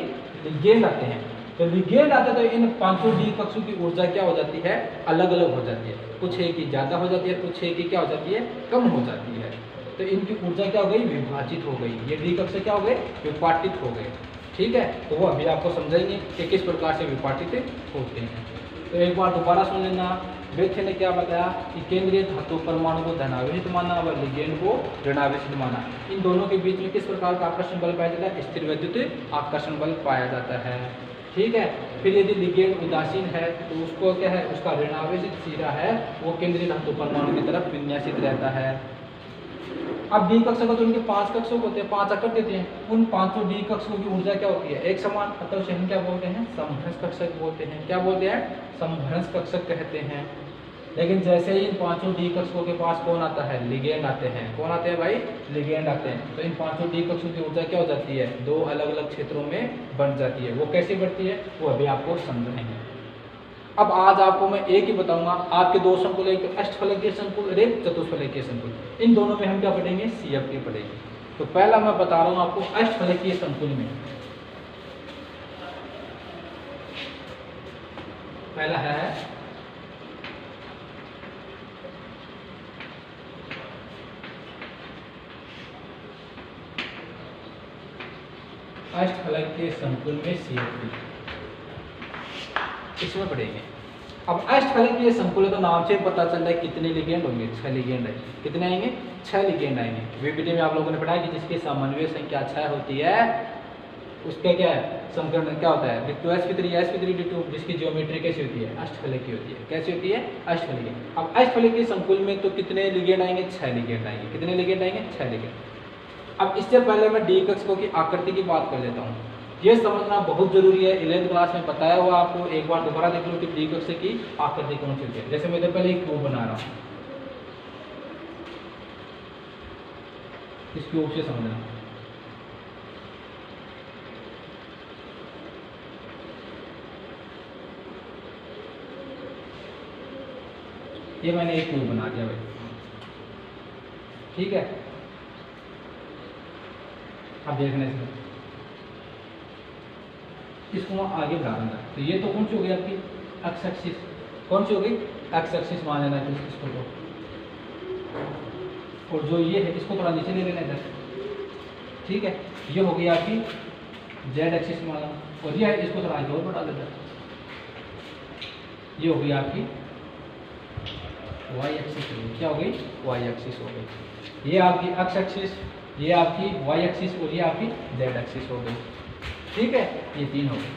लिगेंड आते हैं। तो लिगेंड आता है तो इन पांचों डी कक्षों की ऊर्जा क्या हो जाती है, अलग अलग हो जाती है। कुछ है कि ज्यादा हो जाती है, कुछ है कि क्या हो जाती है, कम हो जाती है। तो इनकी ऊर्जा क्या हो गई, विभाजित हो गई। ये डी कक्षक क्या हो गए, विपाटित हो गए। ठीक है, तो वो अभी आपको समझाएंगे कि किस प्रकार से विपाटित होते हैं। तो एक बार दोबारा सुन लेना। बेथे ने क्या बताया कि केंद्रीय धातु परमाणु को धनावेशित माना व लिगेंड को ऋणावेशित माना। इन दोनों के बीच में किस प्रकार का आकर्षण बल पाया जाता है, स्थिर विद्युत आकर्षण बल पाया जाता है। ठीक है, फिर यदि लिगेंड उदासीन है तो उसको क्या है, उसका ऋणावेशित सिरा है वो केंद्रीय धातु परमाणु की तरफ विन्यासित रहता है। अब डी कक्षक तो उनके 5 कक्षक होते हैं, 5 आकर देते हैं। उन पांचों डी कक्षकों की ऊर्जा क्या होती है, एक समान। अतः उसे हम क्या बोलते हैं, समभ्रंश कक्षक बोलते हैं। क्या बोलते हैं, समभ्रंश कक्षक कहते हैं। लेकिन जैसे ही इन पांचों डी कक्षकों के पास कौन आता है, लिगेंड आते हैं। कौन आते हैं भाई, लिगेंड आते हैं। तो इन पांचों डी कक्षकों की ऊर्जा क्या हो जाती है, दो अलग अलग क्षेत्रों में बंट जाती है। वो कैसे बढ़ती है वो अभी आपको समझाएंगे। अब आज आपको मैं एक ही बताऊंगा, आपके दो संकुल, एक अष्टफलकीय संकुल और एक चतुष्फलकीय संकुल। इन दोनों में हम क्या पढ़ेंगे, CFT पढ़ेंगे। तो पहला मैं बता रहा हूं आपको अष्टफलकीय संकुल में। पहला है अष्टफलक के संकुल में CF3, इसमें पढ़ेंगे। अब अष्टफलक के संकुल तो नाम से पता चल रहा है कितने लिगेंड होंगे, 6 लिगेंड है। कितने आएंगे? 6 लिगेंड आएंगे। VBD में आप लोगों ने पढ़ा कि जिसकी समन्वय संख्या 6 होती है उसका क्या है, समीकरण क्या होता है, D2 sp3 sp3 D2, जिसकी ज्योमेट्री कैसी होती है, अष्टफलक की होती है। कैसी होती है? अष्टफलक। अब अष्टफलक के संकुल में तो कितने लिगेंड आएंगे? 6 लिगेंड आएंगे। कितने लिगेंड आएंगे? 6 लिगेंड। अब इससे पहले मैं डी कक्षकों की आकृति की बात कर लेता हूँ। ये समझना बहुत जरूरी है, 11th क्लास में बताया हुआ आपको, एक बार दोबारा देख लो कि डी कक्षक की आकृति कौन सी होती है। जैसे मैं इधर पहले एक क्यूब बना रहा हूँ, इस क्यूब से समझना। ये मैंने एक क्यूब बना दिया भाई, ठीक है। अब देखना इसको मैं आगे बढ़ा दूंगा। तो ये तो कौन सी हो गई आपकी एक्स एक्सिस, कौन सी हो गई? एक्स एक्सिस मान लेना है इसको तो। और जो ये है इसको थोड़ा नीचे ले लेना इधर, ठीक है। ये हो गई आपकी जेड एक्सिस मान लो, और ये है इसको थोड़ा आगे और बढ़ा देना, ये हो गई आपकी वाई एक्सिस। क्या हो गई? वाई एक्सिस हो गई। ये आपकी एक्स एक्सिस, ये आपकी वाई एक्सिस और ये आपकी जेड एक्सिस हो गई, ठीक है। ये 3 हो गए।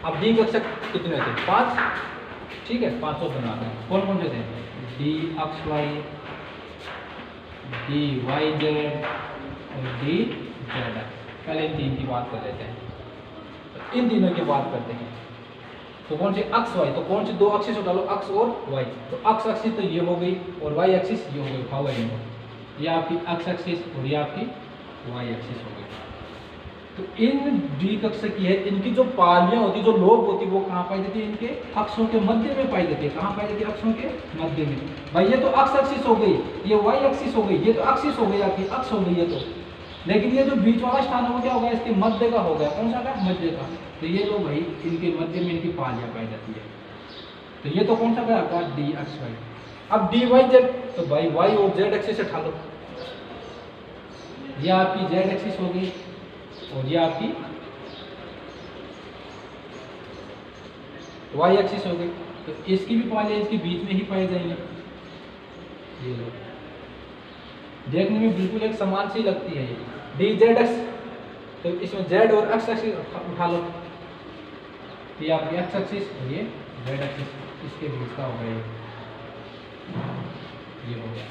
अब डी कक्षक कितने होते हैं? 5, ठीक है। 500 बनाते हैं। कौन कौन से थे? D X Y, D Y Z और डी जेड एक्स। पहले इन 3 की बात कर लेते हैं, तो इन तीनों की बात करते हैं। तो कौन से? X Y. तो कौन से 2 एक्सिस उठा लो, एक्स और वाई। तो एक्स एक्सिस तो ये हो गई और वाई एक्सिस ये हो गई। हाउ है ये आपकी एक्स एक्सिस और ये आपकी वाई एक्सिस हो गई। तो इन डी कक्षक की है, इनकी जो पालियां होती, जो लोब होती, वो कहाँ पाई जाती है? इनके अक्षों के मध्य में पाई जाती है। कहाँ पाई जाती है? अक्षों के मध्य में। भाई ये तो एक्स एक्सिस हो गई, ये वाई एक्सिस हो गई, ये तो एक्सिस हो गई आपकी, अक्ष हो गई ये तो। लेकिन ये जो बीच वाला स्थान है वो क्या होगा? इसके मध्य का हो गया। कौन सा का? मध्य का। तो ये लो भाई, इनके मध्य में इनकी पालियां पाई जाती है। तो ये तो कौन सा का आपका? D X Y. अब डी वाई जेड, तो भाई वाई और जेड एक्सिस उठा लो, ये आपकी जेड एक्सिस हो गई और ये आपकी वाई एक्सिस हो गई। तो इसकी भी पालियां इसके बीच में ही पाई जाएंगी। ये लो, देखने में बिल्कुल एक समान सी लगती है ये डी जेड एक्स। तो इसमें जेड और एक्स एक्सिस उठा लो, ये आपकी एक्स एक्सिस और ये जेड एक्सिस, इसके बीच का हो गया ये हो गया,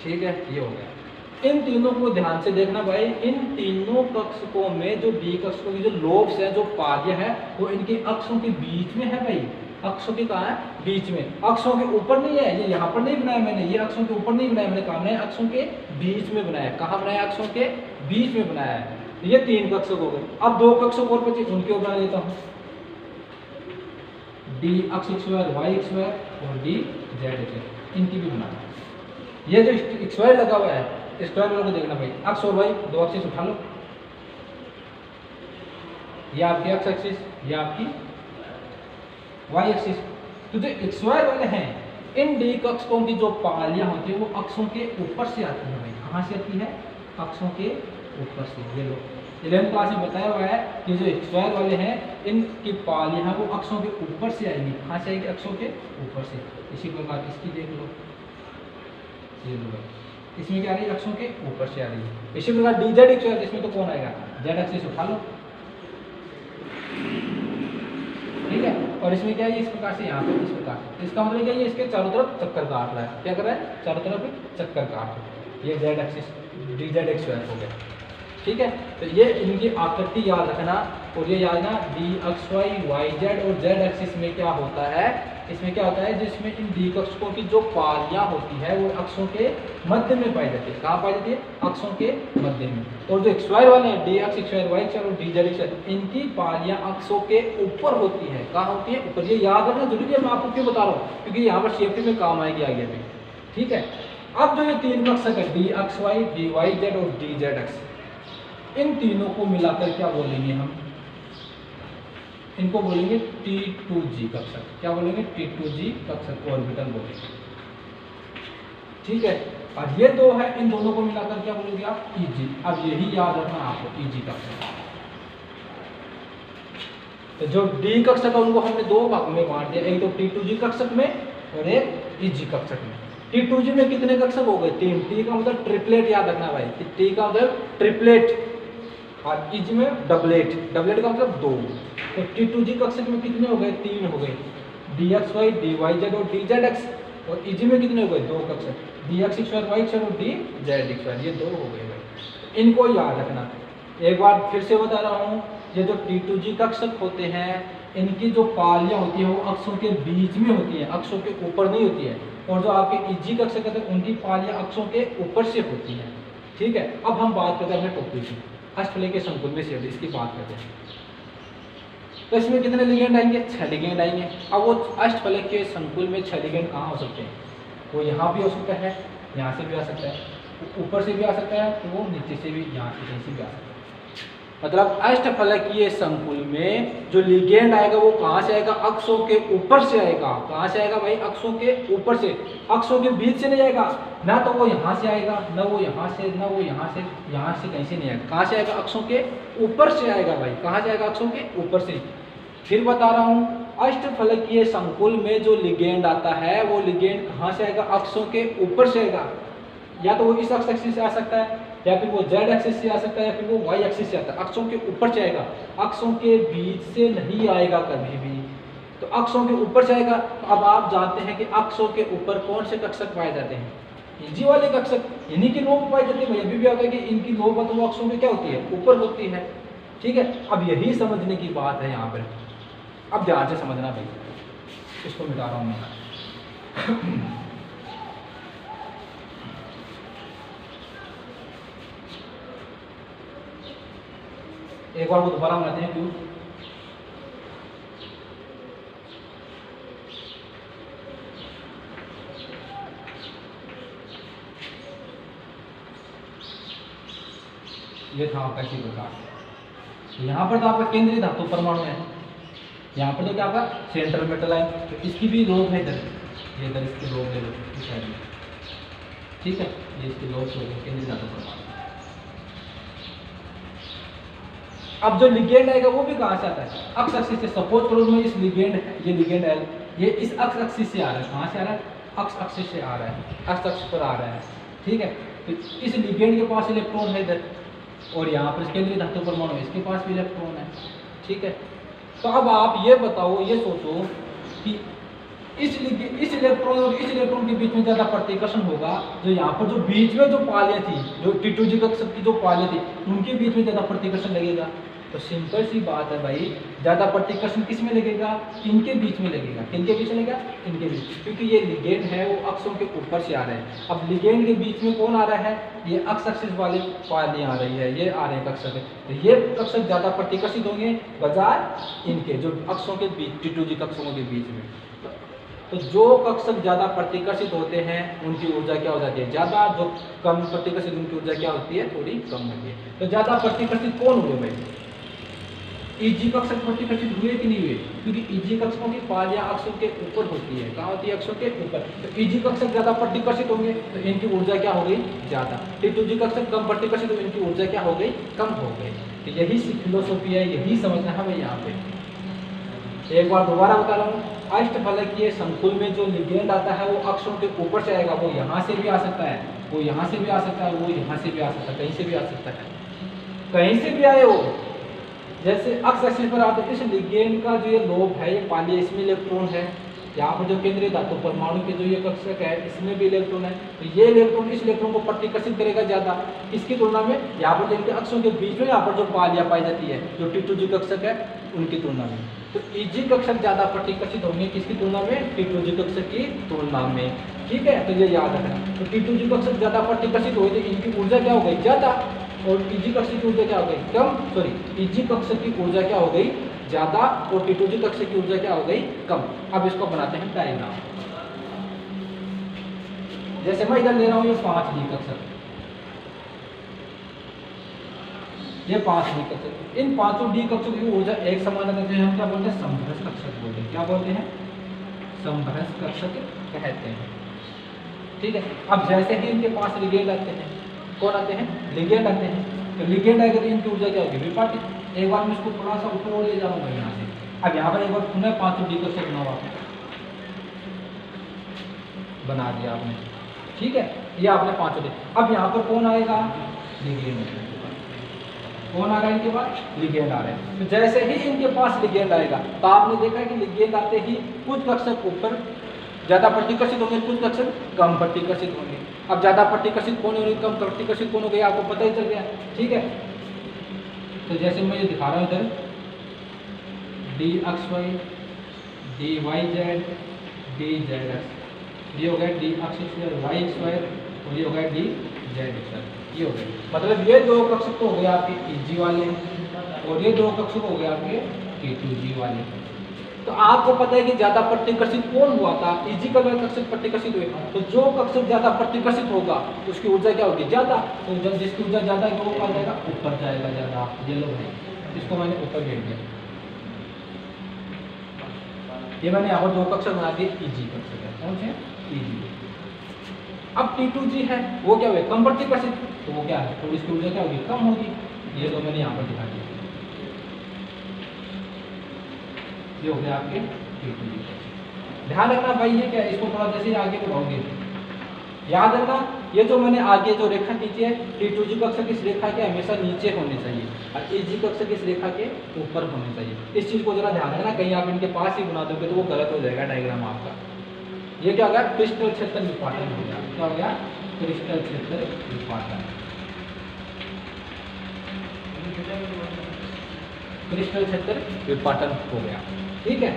ठीक है। ये हो गया। इन तीनों को ध्यान से देखना भाई, इन तीनों कक्षकों में जो डी कक्षकों की जो लोब्स है, जो पालियां है, वो इनके अक्षों के बीच में है भाई। अक्षों के कहाँ है? बीच में। अक्षों के ऊपर नहीं है, ये यहाँ पर नहीं बनाया मैंने, ये अक्षों के ऊपर नहीं बनाया मैंने, काम है अक्षों के बीच में बनाया। कहाँ बनाया? अक्षों के बीच में बनाया है। ये 3 कक्षक हो गए। अब 2 कक्षक और बचे, उनके ऊपर बना देता हूँ। D X square Y square और डी जेड स्क्वायर, इनकी भी बनाना है। ये जो स्क्वायर लगा हुआ है, स्क्वायर वालों को देखना भाई, एक्स और वाई 2 एक्सिस उठा लो, ये आपकी एक्स एक्सिस, ये आपकी वाई एक्सिस। तो जो स्क्वायर वाले हैं, इन डी कक्षकों की जो पालियां होती है वो अक्षों के ऊपर से आती है भाई। कहाँ से आती है? अक्षों के ऊपर से। ये लो 11th क्लास में बताया हुआ है कि जो स्क्वायर वाले हैं, इनकी पालियां वो अक्षों के ऊपर से आएंगी। कहाँ से आएगी? अक्षों के ऊपर से। इसी प्रकार इसकी देख लो, ये लो भाई, इसमें क्या आ रही है? अक्षों के ऊपर से आ रही है। इसी प्रकार डी जेड स्क्वायर, इसमें तो कौन आएगा? जेड एक्सिस उठा लो, ठीक है। और इसमें क्या है? इस प्रकार से यहाँ पे इस प्रकार से। इसका मतलब क्या है? ये इसके चारों तरफ चक्कर काट रहा है। क्या कर रहा है? चारों तरफ चक्कर काट रहा है। ये Z axis D Z square हो गया, ठीक है। तो ये इनकी आकृति याद रखना, और ये याद रखना D X Y Y Z और जेड एक्सिस में क्या होता है? इसमें क्या होता है? जिसमें इन डी कक्षकों की जो पालियां होती है वो अक्षों के मध्य में पाई जाती है। कहाँ पाई जाती है? अक्षों के मध्य में। और जो स्क्वायर वाले हैं, D X square Y square और डी जेड स्क्वायर, इनकी पालियां अक्षों के ऊपर होती है। कहाँ होती है? ऊपर। ये याद रखना जरूरी है, मैं आपको क्यों बता रहा हूँ, क्योंकि यहाँ पर सेफ्टी में काम आएगी आगे में, ठीक है। अब जो ये 3 कक्षक है, D X Y, D Y Z और डी जेड एक्स, इन तीनों को मिलाकर क्या बोलेंगे हम? इनको बोलेंगे T2G कक्षक। क्या बोलेंगे? T2G कक्षक, ऑर्बिटल बोलेंगे, ठीक है। और ये 2 है, इन दोनों को मिलाकर क्या बोलोगे आप? Eg। अब यही याद रखना आपको, Eg कक्षक। तो जो D कक्षक है उनको हमने 2 भाग में बांट दिया, एक तो T2G कक्षक में और एक Eg कक्षक में। T2G में कितने कक्षक हो गए? 3। T का मतलब ट्रिपलेट याद रखना भाई, T का मतलब ट्रिपलेट, और Eg में डबलेट, डबलेट का मतलब 2। तो T2G कक्षक में कितने हो गए? 3 हो गए, dxy dyz और dzx। और Eg में कितने हो गए? 2 कक्षक, dxx y और dzx, ये 2 हो गए भाई। इनको याद रखना। एक बार फिर से बता रहा हूँ, ये जो T2G कक्षक होते हैं इनकी जो पालियाँ होती हैं वो अक्षों के बीच में होती हैं, अक्षों के ऊपर नहीं होती है। और जो आपके Eg कक्षक होते हैं उनकी पालियाँ अक्षों के ऊपर से होती हैं। ठीक है, अब हम बात करते हैं अपने टॉपिक की, अष्टफलकीय के संकुल में से इसकी बात करते हैं। तो इसमें कितने लिगेंड आएंगे? 6 लिगेंड आएंगे। अब वो अष्टफलकीय के संकुल में 6 लिगेंड कहाँ हो सकते हैं? वो यहाँ भी हो सकता है, यहाँ से भी आ सकता है, ऊपर से भी आ सकता है, तो वो नीचे से भी, यहाँ से कहीं से भी आ सकता है। मतलब अष्टफलकीय संकुल में जो लिगेंड आएगा वो कहाँ से आएगा? अक्षों के ऊपर से आएगा। कहाँ से आएगा भाई? अक्षों के ऊपर से, अक्षों के बीच से नहीं आएगा। ना तो वो यहाँ से आएगा, ना वो यहाँ से, ना वो यहाँ से कहीं से नहीं आएगा। कहाँ से आएगा? अक्षों के ऊपर से आएगा भाई। कहाँ से आएगा? अक्षों के ऊपर से। फिर बता रहा हूँ, अष्टफलकीय संकुल में जो लिगेंड आता है वो लिगेंड कहाँ से आएगा? अक्षों के ऊपर से आएगा। या तो वो इस एक्सिस से आ सकता है, या फिर वो जेड एक्सिस से आ सकता है, या फिर वो वाई एक्सिस से आता है। अक्षों के ऊपर से आएगा, अक्षों के बीच से नहीं आएगा कभी भी। तो अक्षों के ऊपर से आएगा। तो अब आप जानते हैं कि अक्षों के ऊपर कौन से कक्षक पाए जाते हैं? Eg वाले कक्षक, इन्हीं की लोब पाई जाती है भाई। अभी भी आता है कि इनकी लोब तो वो अक्षों में क्या होती है? ऊपर होती है। ठीक है, अब यही समझने की बात है यहाँ पर। अब ध्यान से समझना भाई, इसको मिटा रहा हूँ मैं। एक बार वो दोबारा बनाते हैं क्यों? ये था आपका इसी प्रकार। यहाँ पर तो आपका केंद्रीय धातु परमाणु है, यहाँ पर तो क्या आपका सेंट्रल मेटल है। तो इसकी भी लोब है इधर, ये इधर इसकी लोब ले लो इस साइड में। ठीक है, ये इसकी लोब हो गई केंद्रीय धातु परमाणु। अब जो लिगेंड आएगा वो भी कहाँ से आता है? अक्ष एक्सिस से। सपोज करो मैं इस लिगेंड, ये लिगेंड है, ये इस अक्ष एक्सिस से आ रहा है। कहाँ से आ रहा है? अक्ष एक्सिस से आ रहा है, अक्ष अक्ष पर आ रहा है। ठीक है, तो इस लिगेंड के पास इलेक्ट्रॉन है इधर, और यहाँ पर केंद्रीय धातु परमाणु इसके पास भी इलेक्ट्रॉन है। ठीक है, तो अब आप ये बताओ, ये सोचो कि इस इलेक्ट्रॉन और इस इलेक्ट्रॉन के बीच में ज़्यादा प्रतिकर्षण होगा। जो यहाँ पर जो बीच में जो पालियाँ थी, जो T2G कक्षक की जो पालियाँ थी, उनके बीच में ज़्यादा प्रतिकर्षण लगेगा। तो सिंपल सी बात है भाई, ज़्यादा प्रतिकर्षण किस में लगेगा? इनके बीच में लगेगा। किनके बीच में लगेगा? इनके बीच, क्योंकि ये लिगेंड है वो अक्षों के ऊपर से आ रहे हैं। अब लिगेंड के बीच में कौन आ रहा है? ये अक्ष एक्सिस वाले पालियाँ आ रही है, ये आ रहे हैं कक्षक। तो ये कक्षक ज़्यादा प्रतिकर्षित होंगे बजाय इनके जो अक्षों के बीच, T2G कक्षकों के बीच में। तो जो कक्षक ज़्यादा प्रतिकर्षित होते हैं उनकी ऊर्जा क्या हो जाती है? ज़्यादा। जो कम प्रतिकर्षित उनकी ऊर्जा क्या होती है? थोड़ी कम होती है। तो ज़्यादा प्रतिकर्षित कौन हुए भाई? Eg कक्षक प्रतिकर्षित हुए कि नहीं हुए? क्योंकि Eg कक्षकों की पालियाँ अक्षों के ऊपर होती है। कहाँ होती है? अक्षों के ऊपर। तो Eg कक्षक ज़्यादा प्रतिकर्षित होंगे तो इनकी ऊर्जा क्या हो गई? ज़्यादा। T2G कक्षक कम प्रतिकर्षित तो इनकी ऊर्जा क्या हो गई? कम हो गई। तो यही फिलोसॉफी है, यही समझना है हमें यहाँ पे। एक बार दोबारा बता रहा हूँ, अष्टफलकीय संकुल में जो लिगेंड आता है वो अक्षों के ऊपर से आएगा। वो यहाँ से भी आ सकता है, वो यहाँ से भी आ सकता है, वो यहाँ से भी आ सकता है, कहीं से भी आ सकता है। कहीं से भी आए वो, जैसे अक्ष एक्सिस पर आते इस लिगेंड का जो ये लोब है, ये पाली, इसमें इलेक्ट्रॉन है। यहाँ पर जो केंद्रीय धातु परमाणु के जो ये कक्षक है इसमें भी इलेक्ट्रॉन है। तो ये इलेक्ट्रॉन इस इलेक्ट्रॉन को प्रतिकर्षित करेगा ज़्यादा, इसकी तुलना में यहाँ पर जो अक्षों के बीच में यहाँ पर जो पालियाँ पाई जाती है जो T2G कक्षक है उनकी तुलना में। तो Eg कक्षक ज़्यादा प्रतिकर्षित होंगे किसकी तुलना में? T2G कक्षक की तुलना में। ठीक है, तो ये याद रखना। तो T2G कक्षक ज़्यादा प्रतिकर्षित हुए तो इनकी ऊर्जा क्या हो गई? ज़्यादा। और Eg कक्षक की ऊर्जा क्या हो गई? कम। सॉरी, Eg कक्षक की ऊर्जा क्या हो गई? ज़्यादा। और T2G कक्षक की ऊर्जा क्या हो गई? कम। अब इसको बनाते हैं डायग्राम। जैसे मैं इधर ले रहा हूँ ये 5D कक्षक, ये 5D कक्षक, इन 5 D कक्षकों की ऊर्जा एक समान रहती है। हम क्या बोलते हैं? समभ्रस कक्षक बोलते हैं। क्या बोलते हैं? समभ्रस कक्षक कहते हैं। ठीक है। अब जैसे ही इनके पास लिगेंड आते हैं, कौन आते हैं, लिगेंड आते हैं, तो लिगेंड आएगा तो इनकी ऊर्जा क्या होगी, विपाटित। एक बार मैं इसको थोड़ा सा ऊपर और ले जाऊंगा यहाँ से। अब यहाँ पर एक बार पुनः 5 डी कक्षक बना दिया आपने, ठीक है, ये आपने 5 डी। अब यहाँ पर कौन आएगा, लिगेंड। कौन आ रहा है इनके पास, लिगेंड आ रहा है। तो जैसे ही इनके पास लिगेंड आएगा तो आपने देखा है कि लिगेंड आते ही कुछ कक्षक ऊपर ज़्यादा प्रतिकर्षित होंगे, कुछ कक्षक कम प्रतिकर्षित होंगे। अब ज़्यादा प्रतिकर्षित कौन होंगे, कम प्रतिकर्षित कौन हो गए, आपको पता ही चल गया, ठीक है। तो जैसे मैं ये दिखा रहा हूँ इधर, D X Y, D Y Z, D Z X, ये हो गया D X square Y square, और ये हो गया डी जेड स्क्वायर, ये हो गए। मतलब ये दो कक्षक तो हो गए आपके ईजी वाले, और ये दो कक्षक हो गए आपके K2G वाले। तो आपको पता है कि ज्यादा प्रतिकर्षित कौन हुआ था, इजी का कक्षक प्रतिकर्षित हुए, तो जो कक्षक ज्यादा प्रतिकर्षित होगा उसकी ऊर्जा क्या होगी, ज्यादा। तो जब जिसकी ऊर्जा ज्यादा है वो कहाँ जाएगा, ऊपर जाएगा ज्यादा। ये लो भाई, इसको मैंने ऊपर भेज दिया, ये मैंने यहाँ पर दो कक्षक बना दिए, इजी कक्षक है, कौन से, इजी। अब T2G है वो क्या हुए, कम प्रतिकर्षित, तो वो क्या है, तो इसकी ऊर्जा क्या होगी, कम होगी। ये दो मैंने यहाँ पर दिखा दिया, ये हो गया आपके T2G। ध्यान रखना भाई, ये क्या है, इसको थोड़ा जैसे आगे बढ़ाओगे याद रखना, ये जो मैंने आगे जो रेखा खींची है, T2G कक्षक इस रेखा के हमेशा नीचे होनी चाहिए, और EG कक्षक इस रेखा के ऊपर होनी चाहिए। इस चीज को जरा ध्यान रखना, कहीं आप इनके पास ही बना दोगे तो वो गलत हो जाएगा डायग्राम आपका। ये क्या हो गया, क्रिस्टल क्षेत्र विपाटन हो गया। क्या हो गया, क्रिस्टल क्षेत्र विपाटन। क्रिस्टल क्षेत्र विपाटन हो गया, ठीक है।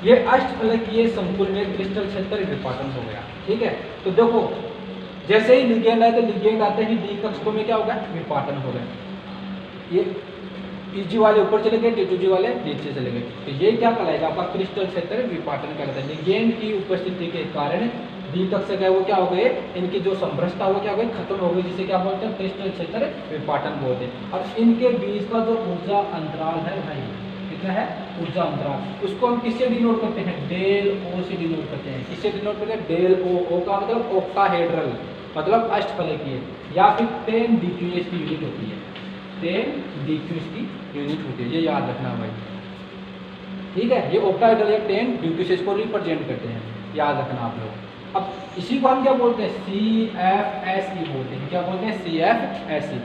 ये अष्टफलकीय संकुल में क्रिस्टल क्षेत्र विपाटन हो गया, ठीक है। तो देखो जैसे ही लिगेंड आए तो लिगेंड आते ही डी कक्षकों में क्या होगा, विपाटन हो गया। ये EG वाले ऊपर चले गए, T2G वाले नीचे चले गए, तो ये क्या कहलाएगा, आपका क्रिस्टल क्षेत्र विपाटन कहलाता है। लिगेंड की उपस्थिति के कारण डी कक्षक है वो क्या हो गए, इनकी जो समरसता वो क्या हो गई, खत्म हो गई, जिसे क्या बोलते हैं, क्रिस्टल क्षेत्र विपाटन बोलते हैं। और इनके बीच का जो ऊर्जा अंतराल है भाई, कितना है, ऊर्जा अंतराल, उसको हम किससे डिनोट करते हैं, डेल ओ से डिनोट करते हैं। किससे डिनोट करते हैं, डेल ओ। ओ का मतलब ऑक्टाहेड्रल, मतलब अष्टफलकीय, या फिर 10 DQS की यूनिट होती है, 10 DQS की यूनिट होती है, ये याद रखना भाई, ठीक है। ये ऑक्टाहेड्रल या 10 DQS को रिप्रेजेंट करते हैं, याद रखना आप लोग। अब इसी को हम क्या बोलते हैं, CFSE बोलते हैं। क्या बोलते हैं, CFSE,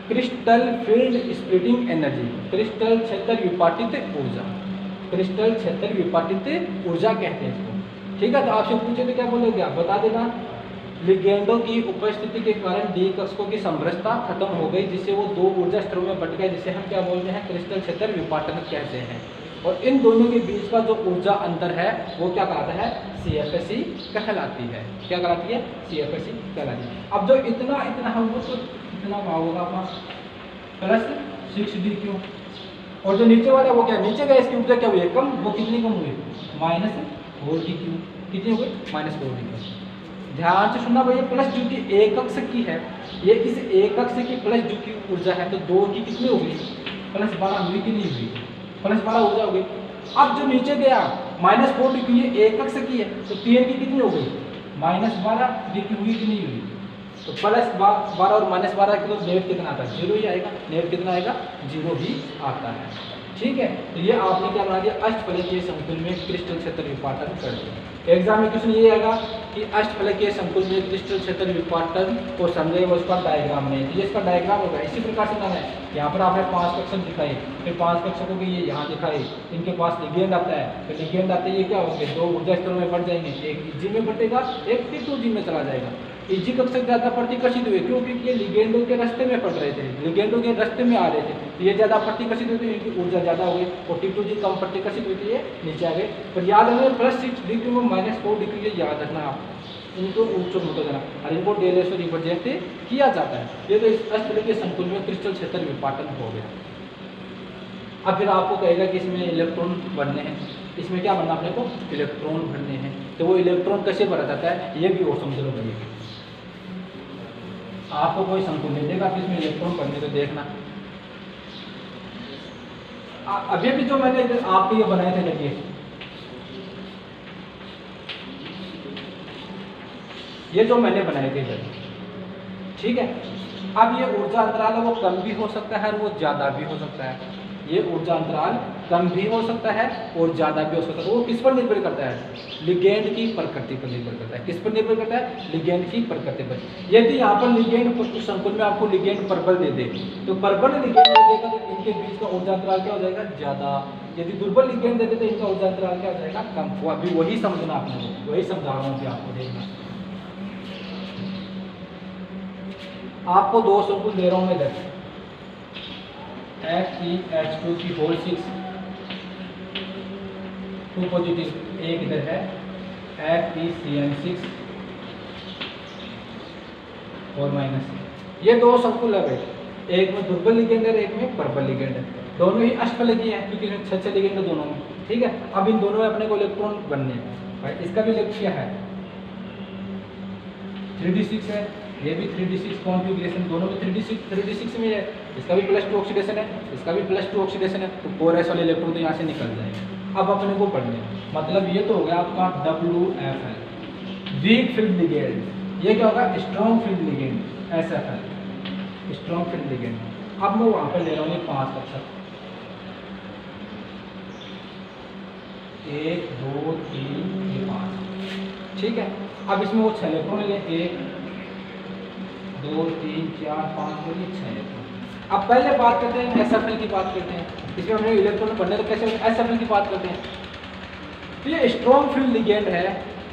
crystal field splitting energy, crystal क्षेत्र विपाटित ऊर्जा, क्रिस्टल क्षेत्र विपाटित ऊर्जा कहते हैं इसको, ठीक है। तो आपसे पूछे तो क्या बोलोगे आप, बता देना। लिगेंडों की उपस्थिति के कारण डी कक्षकों की समरसता खत्म हो गई, जिससे वो दो ऊर्जा स्तरों में बट गए, जिसे हम क्या बोलते हैं, क्रिस्टल क्षेत्र विपाटन कहते हैं। और इन दोनों के बीच का जो ऊर्जा अंतर है वो क्या कहलाता है, CFSE कहलाती है। क्या कहलाती है, CFSE कहलाती है। अब जो इतना इतना है वो तो इतना होगा अपना +6DQ, और जो नीचे वाला वो क्या, नीचे गया, इसकी ऊर्जा क्या हुई है, कम। वो कितनी कम हुई, -4DQ। कितनी हो गई, -4DQ। ध्यान से सुनना भैया, प्लस जो की एक कक्षक की है, ये इस एक कक्षक की प्लस जो की ऊर्जा है, तो 2 की कितनी हो गई, +12 हुई कि नहीं हुई, +12 ऊर्जा हो गई। अब जो नीचे गया -4DQ, ये एक कक्षक की है, तो 3 की कितनी हो गई, -12DQ हुई कि नहीं हुई। तो +12 और -12 के तो नेट कितना आता है, 0 ही आएगा। नेट कितना आएगा, 0 ही आता है, ठीक है। तो ये आपने क्या बना दिया, अष्टफलकीय संकुल में क्रिस्टल क्षेत्र विपाटन कर दिया। एग्जाम में क्वेश्चन ये आएगा कि अष्टफलकीय संकुल में क्रिस्टल क्षेत्र विपाटन को समझे, वो उसका डायग्राम में, तो ये इसका डायग्राम होगा इसी प्रकार से बनाना है। यहाँ पर आपने 5 कक्षक दिखाए, फिर 5 कक्षकों के ये यहाँ दिखाए, इनके पास लिगेंड आता है, तो लिगेंड आते ही क्या होंगे, 2 ऊर्जा स्तरों में बढ़ जाएंगे, एक EG में बढ़ेगा, एक T2G में चला जाएगा। EG कक्षक ज्यादा प्रतिकर्षित हुए, क्योंकि ये लिगेंडों के रास्ते में पड़ रहे थे, लिगेंडों के रास्ते में आ रहे थे, तो ये ज्यादा प्रतिकर्षित हुए, इनकी ऊर्जा ज्यादा हो गई, और T2G कम प्रतिकर्षित हुई, है नीचे आ गए। पर याद रखना +6DQ में -4DQ, ये याद रखना आप, इनको ऊंचो मोटो जाना, और इनको डेल से रिप्रेजेंट किया जाता है। ये तो इस अष्टफलकीय संकुल में क्रिस्टल क्षेत्र विपाटन हो गया। अब फिर आपको कहेगा कि इसमें इलेक्ट्रॉन भरने हैं, इसमें क्या भरना अपने को, इलेक्ट्रॉन भरने हैं। तो वो इलेक्ट्रॉन कैसे भरा जाता है, ये भी और समझ लो भैया। आपको कोई संकुल दे देगा, आप इसमें इलेक्ट्रॉन भरने तो देखना। अभी भी जो मैंने आपके ये बनाए थे, देखिए ये जो मैंने बनाए थे इधर, ठीक है। अब ये ऊर्जा अंतराल है वो कम भी हो सकता है और वो ज़्यादा भी हो सकता है। ये ऊर्जा अंतराल कम भी हो सकता है और ज़्यादा भी हो सकता है। वो किस पर निर्भर करता है? लिगेंड की प्रकृति पर निर्भर करता है। किस पर निर्भर करता है? लिगेंड की प्रकृति पर। यदि यहाँ पर लिगेंड संकुल में आपको लिगेंड प्रबल दे दे, तो प्रबल लिगेंड दे देगा तो इनके बीच का ऊर्जा अंतराल क्या हो जाएगा? ज़्यादा। यदि दुर्बल लिगेंड दे दे तो इनका ऊर्जा अंतराल क्या हो जाएगा? कम। वो अभी वही समझना आपने, वही समझा रहा हूँ आपको, देखना। आपको दो संकुल दे रहा हूँ मैं इधर, FeH2 की होल 6 2 पॉजिटिव, एक इधर है FeCN6 और माइनस। ये दो संकुल है भाई, एक में दुर्बल लिगेंड है, एक में प्रबल लिगेंड है। दोनों ही अष्टफलकीय हैं क्योंकि 6 लिगेंड है दोनों में, ठीक है। अब इन दोनों में अपने को इलेक्ट्रॉन बनने हैं भाई। इसका भी इलेक्ट्रॉन क्या है? 3d6 है, ये भी 3d6 कॉन्फ़िगरेशन, दोनों में 3d6 में है। इसका भी +2 ऑक्सीडेशन है, इसका भी +2 ऑक्सीडेशन है, तो 4s वाले इलेक्ट्रॉन तो यहाँ से निकल जाएंगे। अब अपने को पढ़ने, मतलब ये तो हो गया आपका WFL वीक फील्ड लिगेंड। ये क्या होगा? Strong field ligand, SFL strong field ligand. अब मैं वहाँ पर ले रहा हूँ 5%, 1 2 3 5, ठीक है। अब इसमें वो 6 इलेक्ट्रॉन ले, 1 2 3 4 5 बोलिए 6 इलेक्ट्रॉन। अब पहले बात करते हैं SFL की बात करते हैं। इसमें हमने इलेक्ट्रॉन बनने तो कैसे SFL की बात करते हैं। तो ये स्ट्रॉन्ग फील्ड लिगेंड है,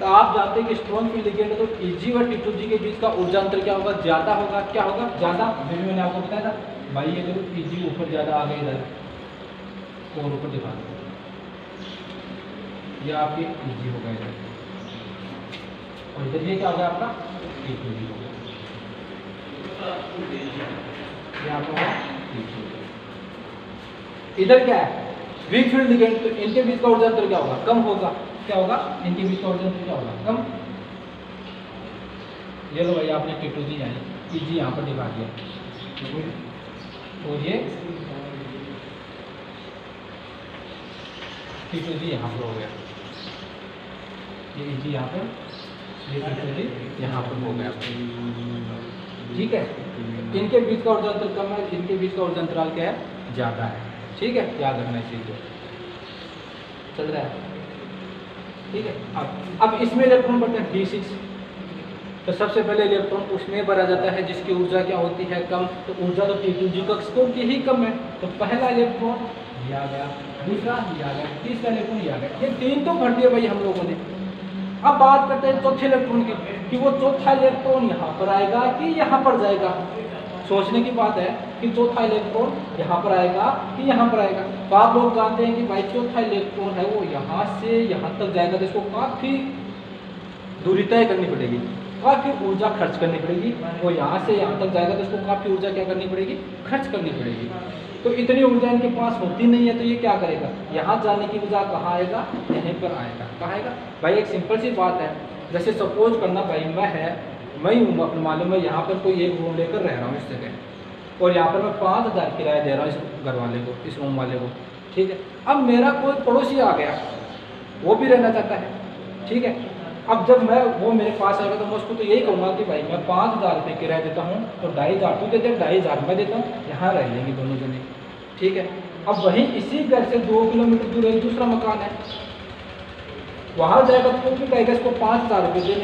तो आप जानते हैं कि स्ट्रॉन्ग फील्ड लिगेंड है तो Eg और T2G के बीच का ऊर्जा अंतर क्या होगा? ज़्यादा होगा। क्या होगा? ज़्यादा। अभी मैंने आपको बताया था भाई, ये देखो Eg ऊपर ज़्यादा आ गया इधर और ऊपर दिखा दो, ये आपकी Eg होगा इधर, और इधर ये क्या होगा? आपका T2G होगा, ये आपका T2G। इधर क्या है? वीक फील्ड लिगेंड, तो इनके बीच का ऊर्जा अंतर क्या होगा? कम होगा। क्या होगा? इनके बीच का ऊर्जा अंतर क्या होगा? कम। ये लो भाई, आपने T2G यानी Eg यहाँ पर दिखा दिया, और ये T2G यहाँ पर हो गया, ये Eg यहाँ पर, ये T2G यहाँ पर हो गया, ठीक है। इनके बीच का ऊर्जा अंतर कम है, इनके बीच का ऊर्जा अंतराल क्या है? ज़्यादा है, ठीक है। याद रखना चाहिए, चल रहा है, ठीक है। अब इसमें इलेक्ट्रॉन बढ़ते हैं D6, तो सबसे पहले इलेक्ट्रॉन उसमें भरा जाता है जिसकी ऊर्जा क्या होती है? कम। तो ऊर्जा तो T2G कक्षा की ही कम है, तो पहला इलेक्ट्रॉन ये आ गया, दूसरा ये आ गया, तीसरा इलेक्ट्रॉन ये आ गया। ये 3 तो भर दिए भाई हम लोगों ने। अब बात करते हैं चौथे इलेक्ट्रॉन की, कि वो चौथा इलेक्ट्रॉन यहाँ पर आएगा कि यहाँ पर जाएगा। सोचने की बात है कि चौथा इलेक्ट्रॉन यहाँ पर आएगा कि यहाँ पर आएगा। तो आप लोग जानते हैं कि भाई चौथा इलेक्ट्रॉन है वो यहाँ से यहाँ तक जाएगा, तो इसको काफ़ी दूरी तय करनी पड़ेगी, काफ़ी ऊर्जा खर्च करनी पड़ेगी। वो यहाँ से यहाँ तक जाएगा तो इसको काफ़ी ऊर्जा क्या करनी पड़ेगी? खर्च करनी पड़ेगी। तो इतनी ऊर्जा इनके पास होती नहीं है, तो ये क्या करेगा? यहाँ जाने की बजाय कहाँ आएगा? यहीं पर आएगा। कहाँ आएगा भाई? एक सिंपल सी बात है, जैसे सपोज करना भाई मैं हूँ अपने मालूम में यहाँ पर कोई एक रूम लेकर रह रहा हूँ इस जगह, और यहाँ पर मैं 5000 किराया दे रहा हूँ इस घर वाले को, इस रूम वाले को, ठीक है। अब मेरा कोई पड़ोसी आ गया, वो भी रहना चाहता है, ठीक है। अब जब वो मेरे पास आएगा तो मैं उसको तो यही कहूँगा कि भाई मैं 5000 रुपये किराया देता हूँ, तो 2500 तू दे दे, 2500 मैं देता हूँ, यहाँ रह लेंगे दोनों जने, ठीक है। अब वहीं इसी घर से 2 किलोमीटर दूर एक दूसरा मकान है, वहाँ जाएगा तो वो भी कहेगा इसको 5000 रुपये देने।